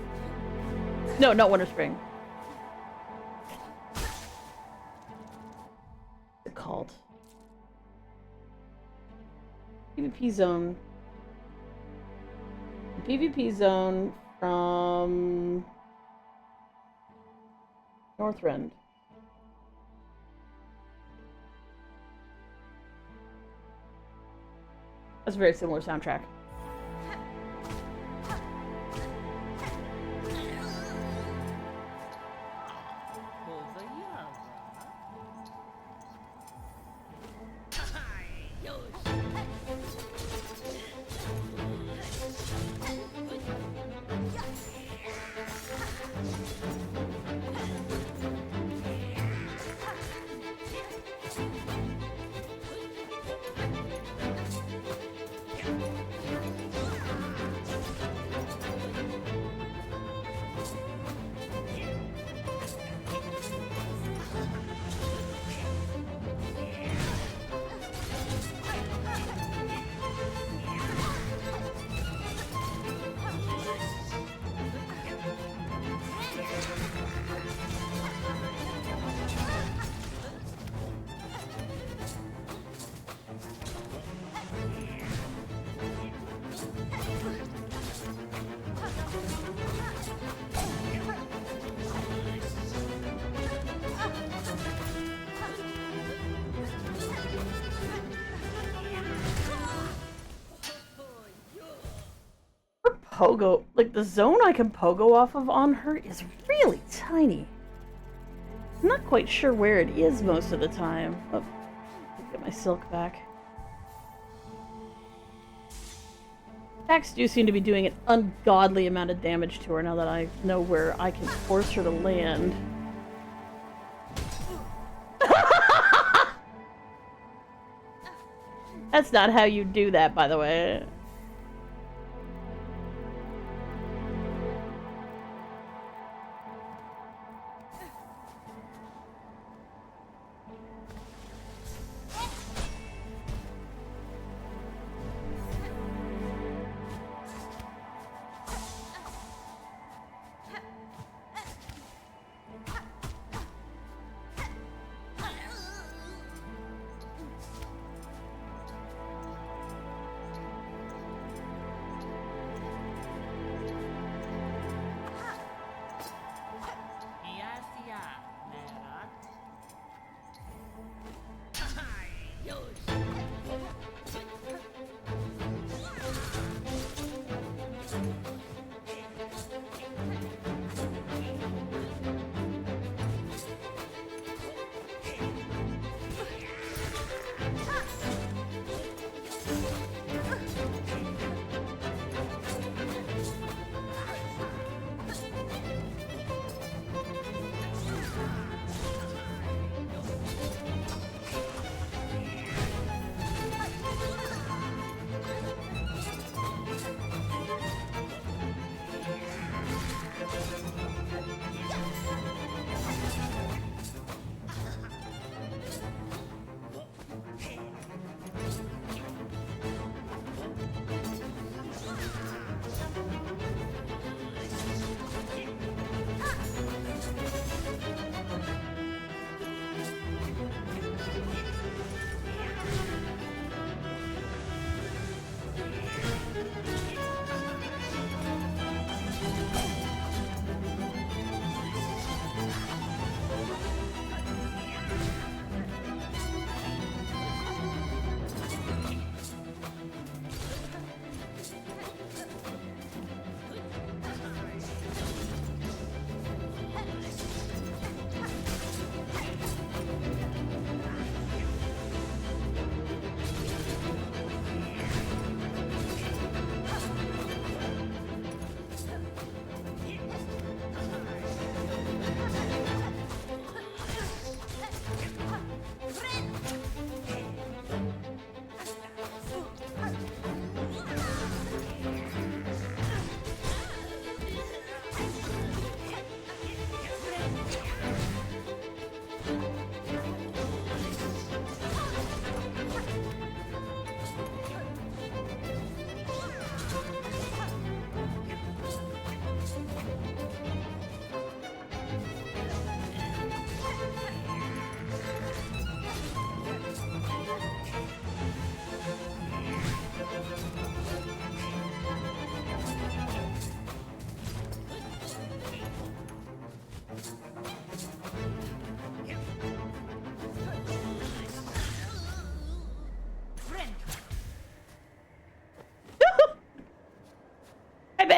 No, not Winter Spring. What's it called? PvP zone. PvP zone from Northrend. That's a very similar soundtrack. Pogo, like the zone I can pogo off of on her is really tiny. I'm not quite sure where it is most of the time. Oh, get my silk back. Attacks do seem to be doing an ungodly amount of damage to her now that I know where I can force her to land. That's not how you do that, by the way.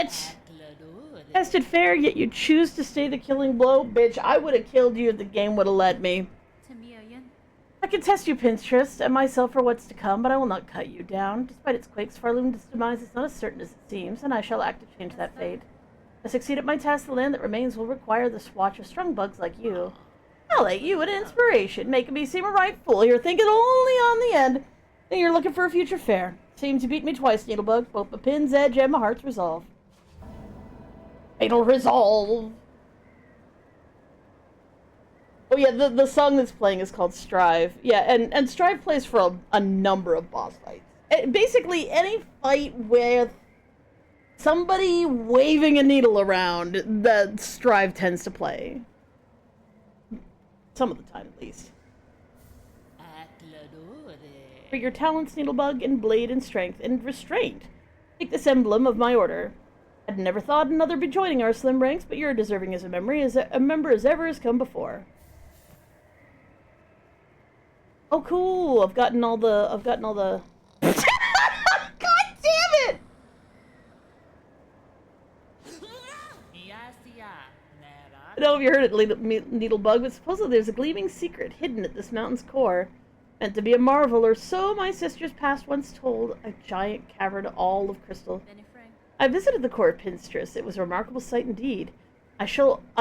What? Tested fair, yet you choose to stay the killing blow? Bitch, I would have killed you if the game would have let me. I can test you, Pinterest, and myself for what's to come, but I will not cut you down. Despite its quakes, Farloom's demise is not as certain as it seems, and I shall act to change that fate. I succeed at my task, the land that remains will require the swatch of strong bugs like you. I'll let you an inspiration, making me seem a right fool. You're thinking only on the end, and you're looking for a future fair. Seems you beat me twice, Needlebug, both my pin's edge and my heart's resolve. Fatal resolve! Oh yeah, the song that's playing is called Strive. Yeah, and Strive plays for a number of boss fights. Basically, any fight with somebody waving a needle around, that Strive tends to play. Some of the time, at least. For your talents, Needlebug, in blade and strength and restraint. Take this emblem of my order. I'd never thought another be joining our slim ranks, but you're deserving as a member as ever has come before. Oh, cool! I've gotten all the. God damn it! I don't know if you heard it, Needlebug, but supposedly there's a gleaming secret hidden at this mountain's core. Meant to be a marvel, or so my sister's past once told. A giant cavern all of crystal. I visited the core of Pinstress. It was a remarkable sight indeed. I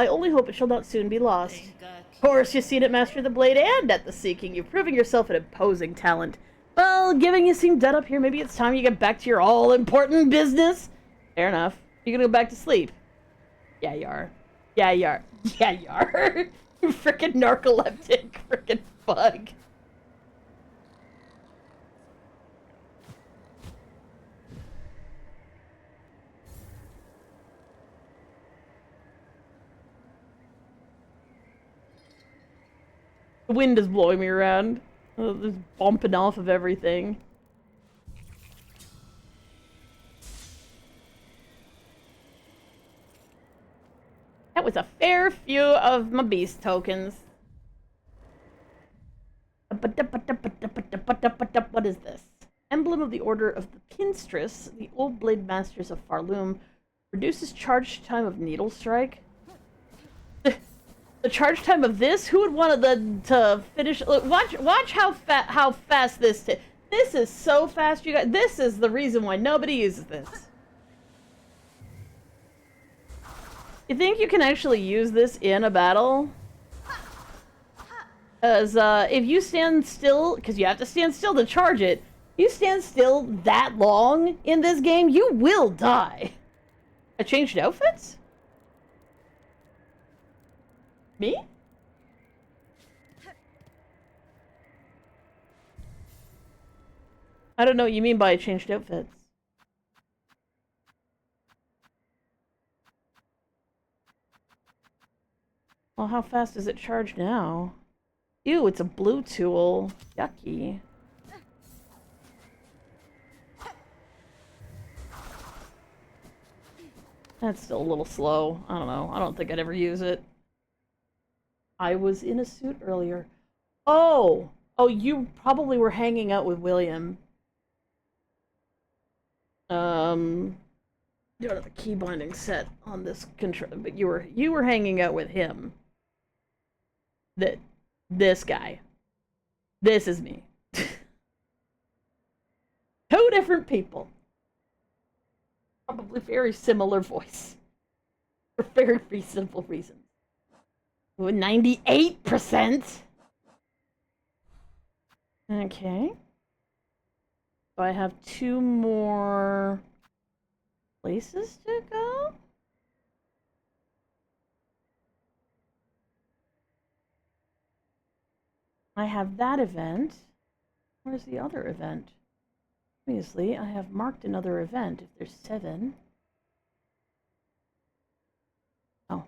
only hope it shall not soon be lost. Of course, you've seen it master the blade and at the seeking. You've proven yourself an imposing talent. Well, given you seem dead up here, maybe it's time you get back to your all-important business. Fair enough. You gonna go back to sleep? Yeah, you are. Yeah, you are. Yeah, you are. You frickin' narcoleptic frickin' bug. The wind is blowing me around. Just bumping off of everything. That was a fair few of my beast tokens. What is this? Emblem of the Order of the Pinstress, the Old Blade Masters of Farloom, reduces charge time of Needle Strike. The charge time of this? Who would want to finish? Look, watch how fast this. This is so fast, you guys. This is the reason why nobody uses this. You think you can actually use this in a battle? Because if you stand still, because you have to stand still to charge it, you stand still that long in this game, you will die. I changed outfits? Me? I don't know what you mean by I changed outfits. Well, how fast does it charge now? Ew, it's a blue tool. Yucky. That's still a little slow. I don't know. I don't think I'd ever use it. I was in a suit earlier. Oh! Oh, you probably were hanging out with William. You don't have a key binding set on this control, but you were hanging out with him. This guy. This is me. 2 different people. Probably very similar voice. For very reasonable reasons. 98%? Okay. So I have 2 more places to go? I have that event. Where's the other event? Obviously, I have marked another event if there's 7. Oh.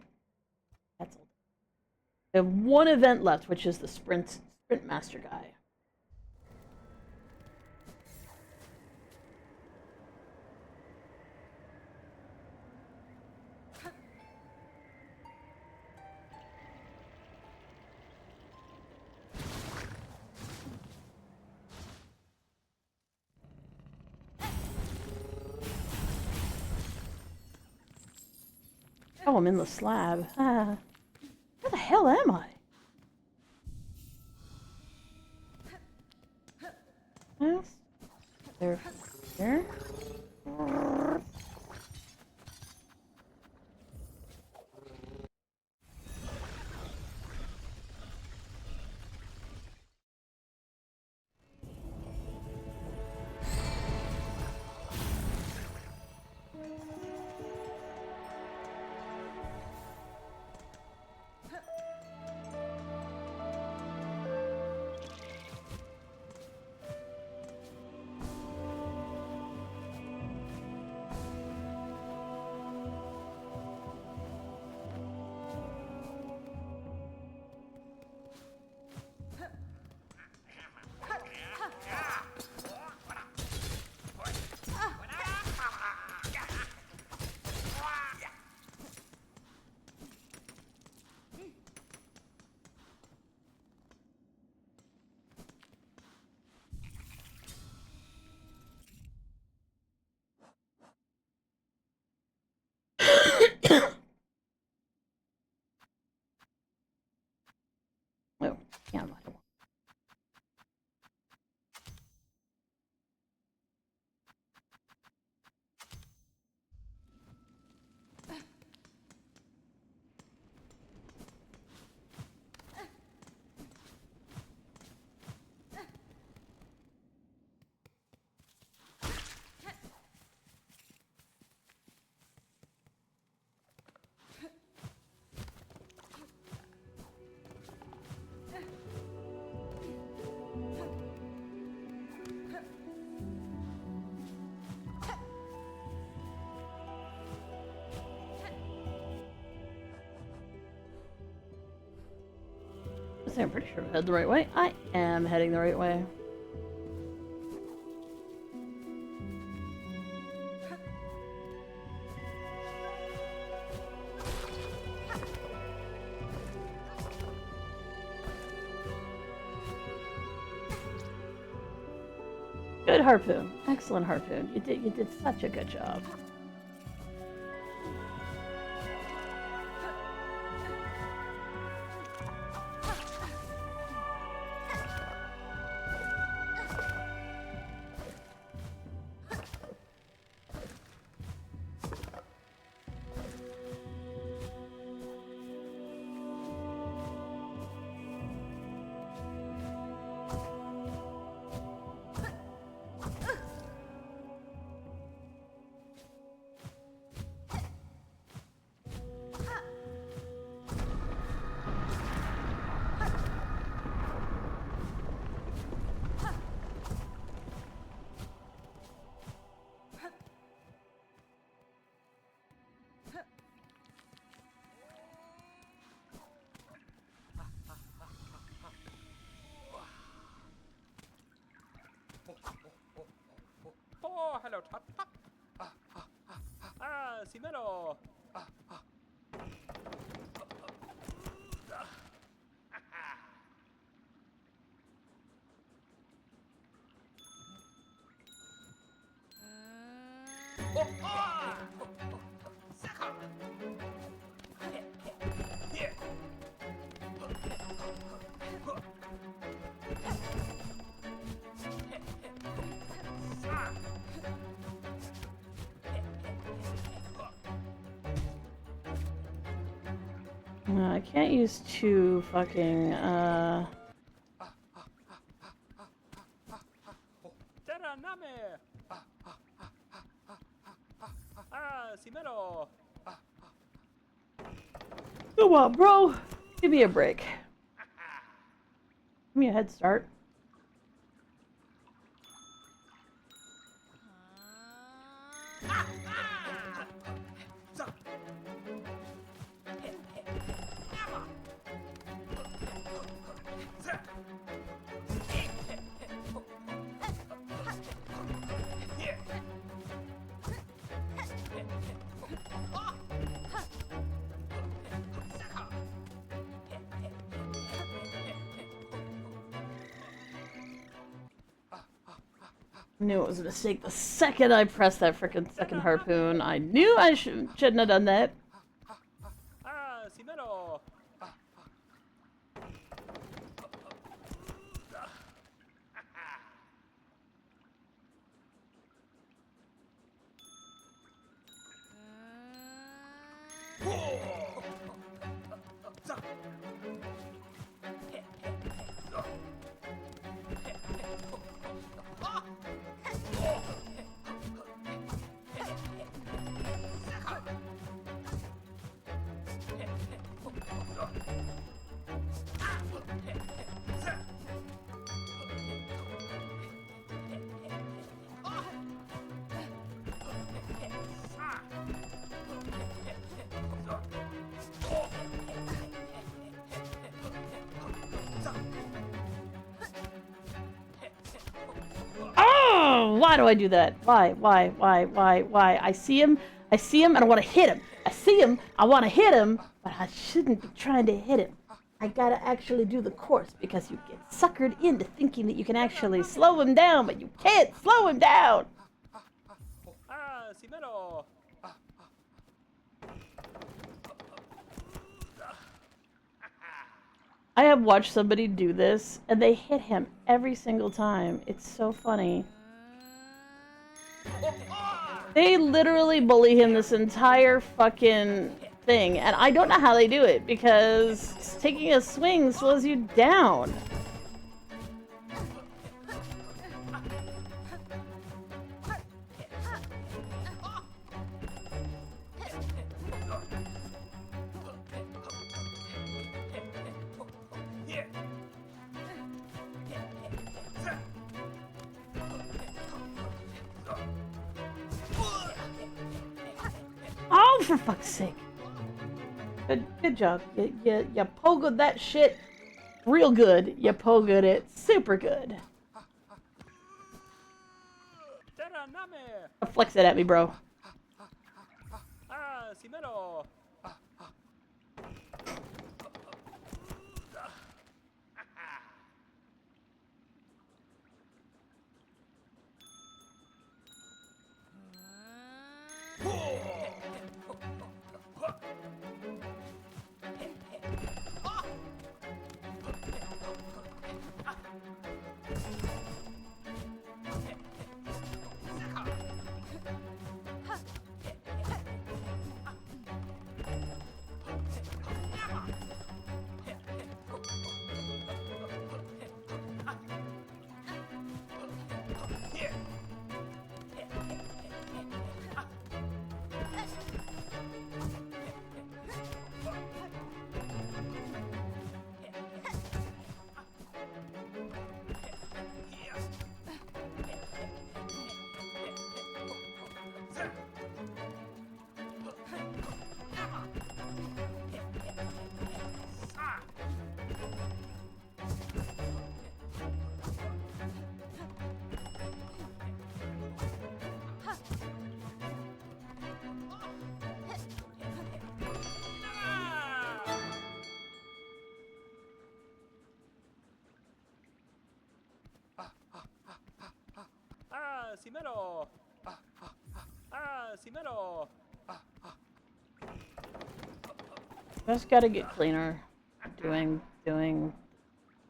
That's all. I have 1 event left, which is the Sprint Master guy. Oh, I'm in the slab. Where the hell am I? Yes. There. Oh, yeah, I don't want. I'm pretty sure I head the right way. I am heading the right way. Good harpoon. Excellent harpoon. You did such a good job. Oh, hello, Tot. Simelo. I can't use two fucking, Simelo. Come on, bro! Give me a break. Give me a head start. Knew it was a mistake the second I pressed that frickin' second harpoon. I knew I shouldn't have done that. Why do I do that? Why? I see him, and I want to hit him. I see him, I want to hit him, but I shouldn't be trying to hit him. I gotta actually do the course, because you get suckered into thinking that you can actually slow him down, but you can't slow him down. Simero. I have watched somebody do this, and they hit him every single time. It's so funny. They literally bully him this entire fucking thing, and I don't know how they do it, because taking a swing slows you down. Oh, for fuck's sake. Good job. You pogoed that shit real good. You pogoed it super good. Flex it at me, bro. Simero. Simero. Simero. Just gotta get cleaner. Doing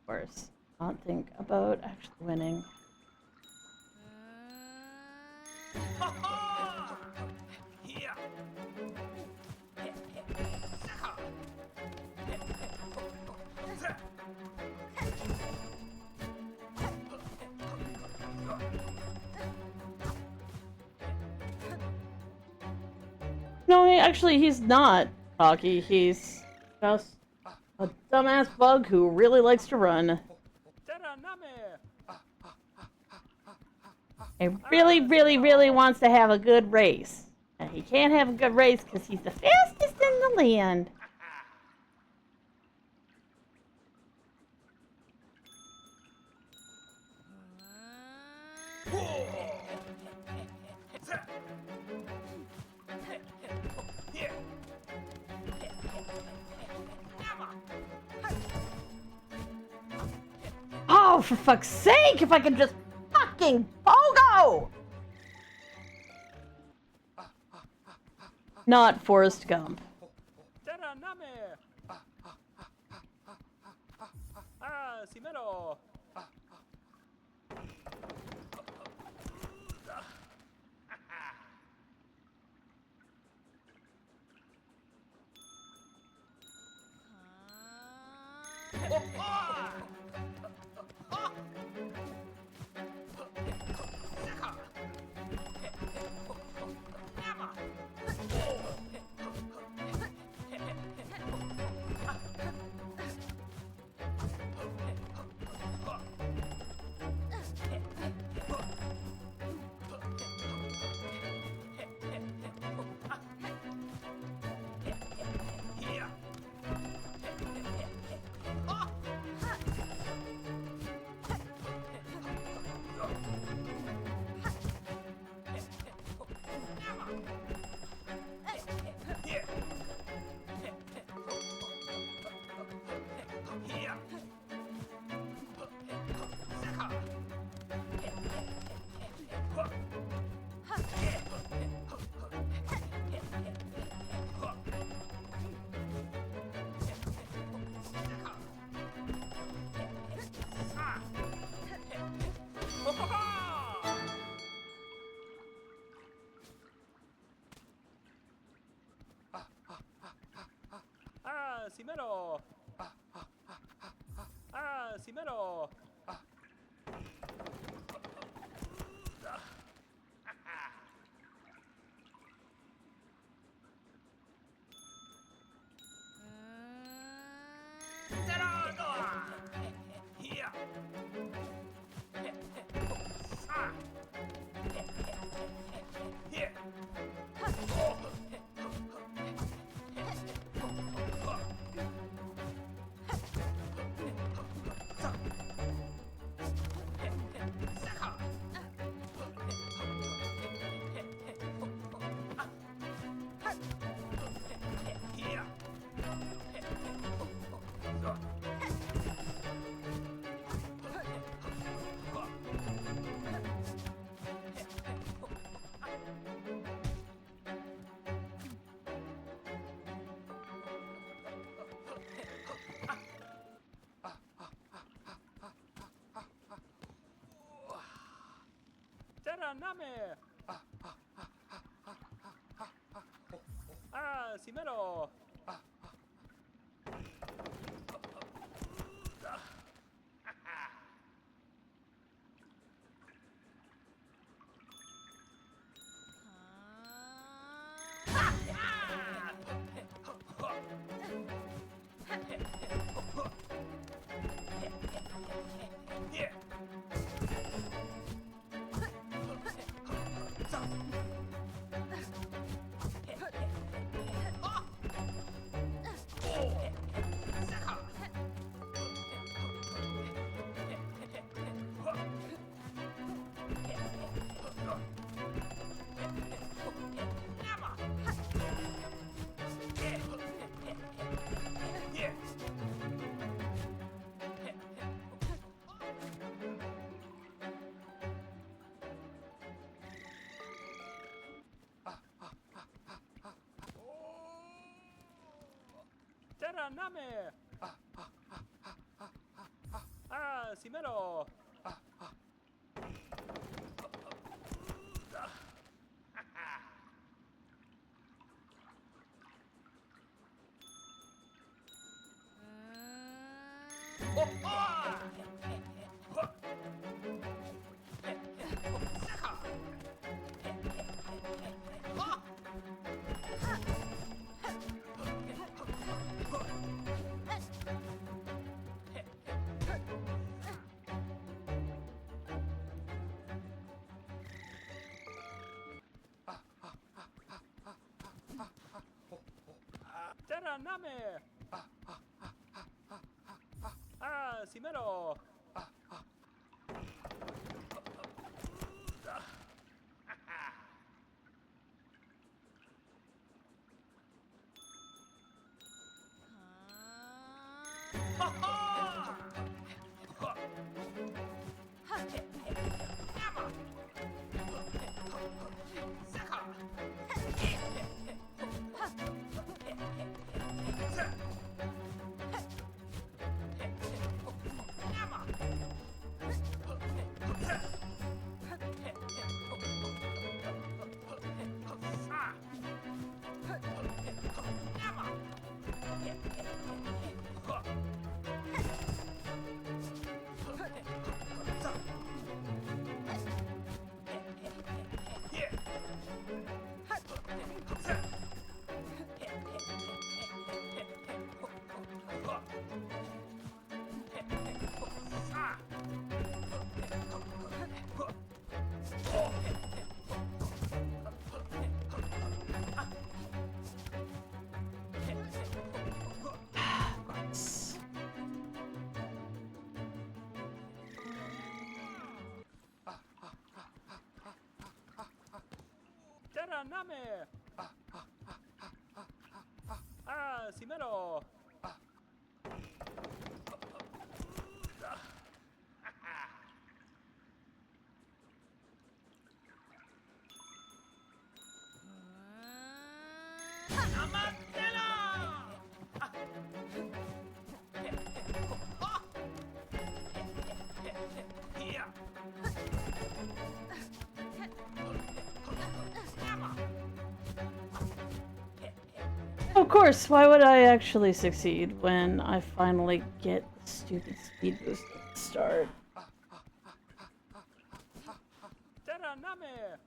worse. Not think about actually winning. No, he's not cocky. He's just a dumbass bug who really likes to run. He really wants to have a good race. And he can't have a good race because he's the fastest in the land. Oh, for fuck's sake, if I could just fucking pogo! Not Forrest Gump. Simero. Simero. Simero. Name. Simero. Name. Simero. Name. Simero. Name. Simero. course, why would I actually succeed when I finally get the stupid speed boost at the start? Terra name.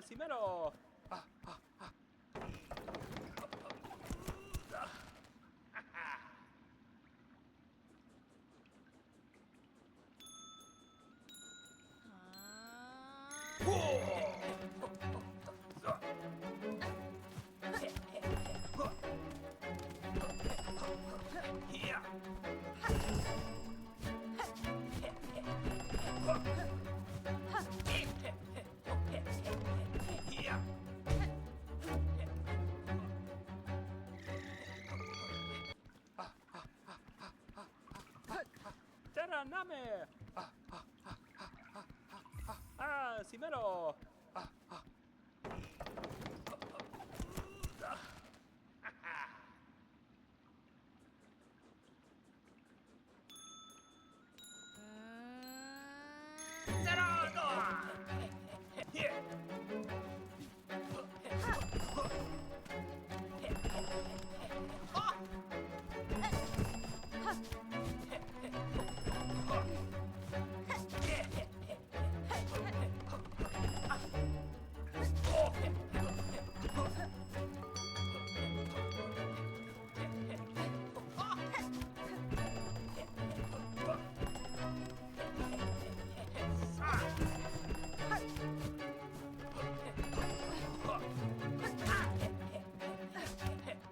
Simero. Terra name. Simero.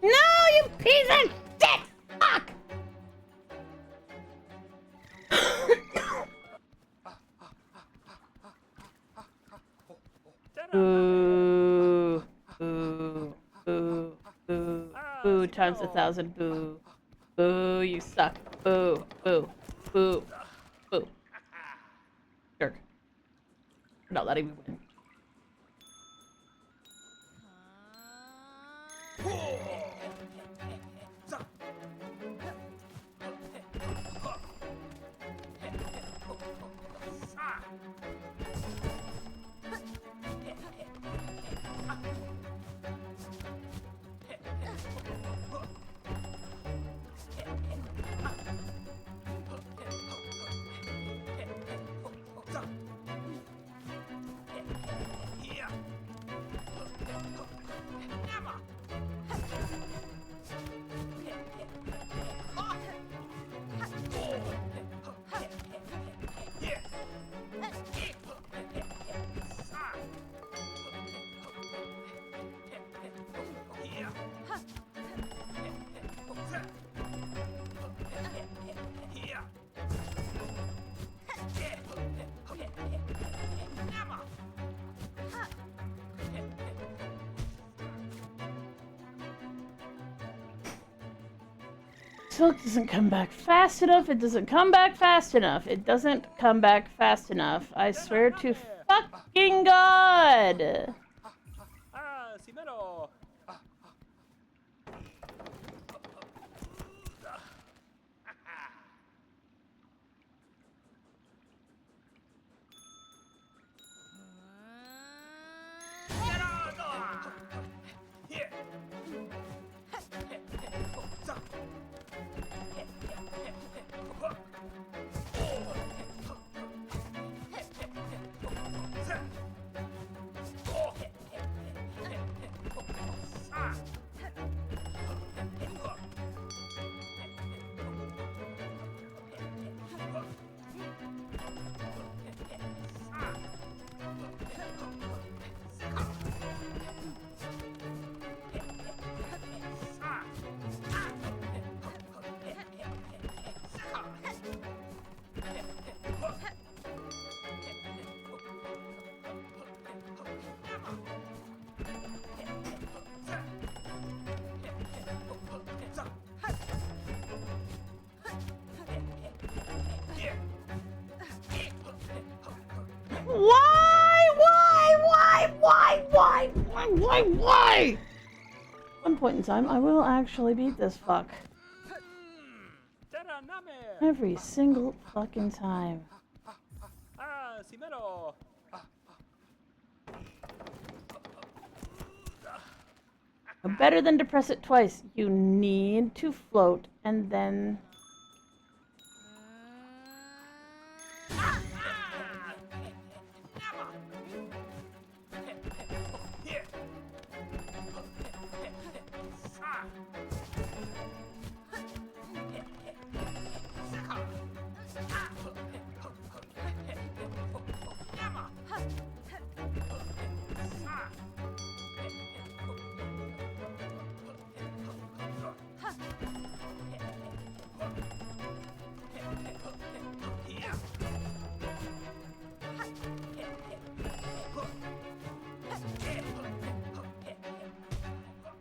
No, you piece of shit! Fuck! Boo. Boo. Boo. Boo. Boo times 1,000. Boo. Boo, you suck. Boo. Boo. Boo. Boo. Jerk. We're not letting me win. Silk doesn't come back fast enough. It doesn't come back fast enough. It doesn't come back fast enough. I swear to fucking God. Simero. Why? At some point in time, I will actually beat this fuck. Every single fucking time. Simero. Better than to press it twice. You need to float and then...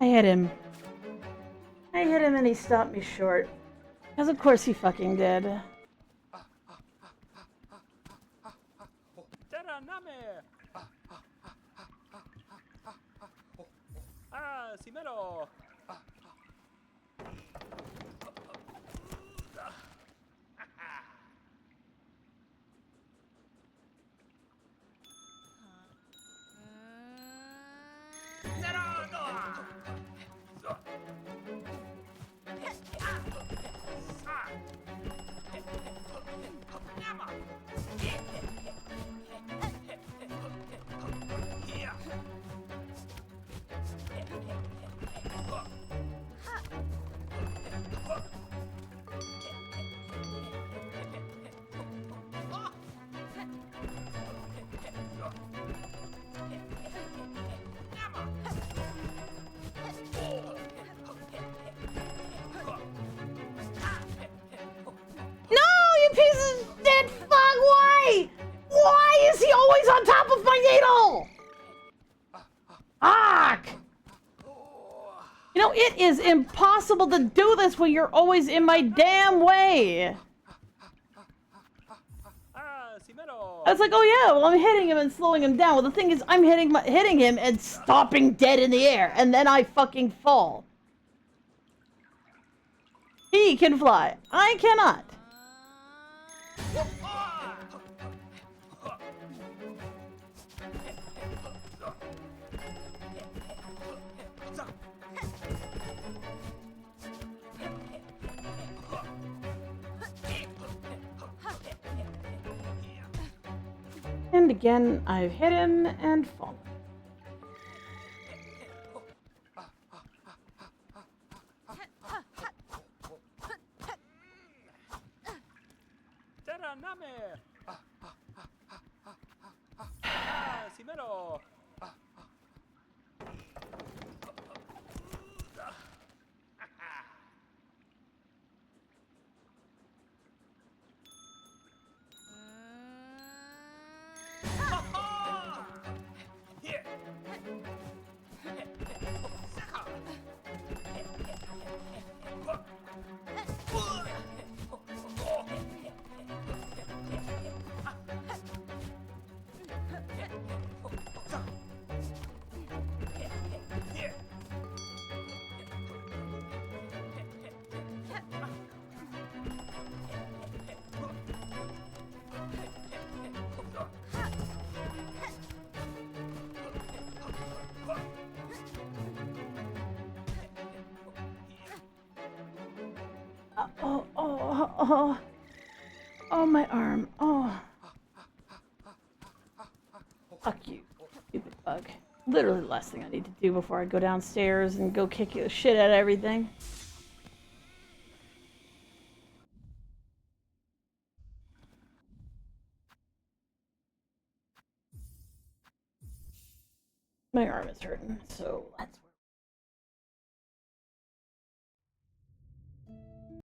I hit him. I hit him and he stopped me short. Because of course he fucking did. Terra name. Simero. Why is he always on top of my needle? Fuck! You know, it is impossible to do this when you're always in my damn way. I was like, oh yeah, well I'm hitting him and slowing him down. Well, the thing is, I'm hitting him and stopping dead in the air, and then I fucking fall. He can fly. I cannot. And again, I've hit him and fallen. Oh, my arm. Oh. Fuck you, stupid bug. Literally the last thing I need to do before I go downstairs and go kick the shit out of everything. My arm is hurting, so that's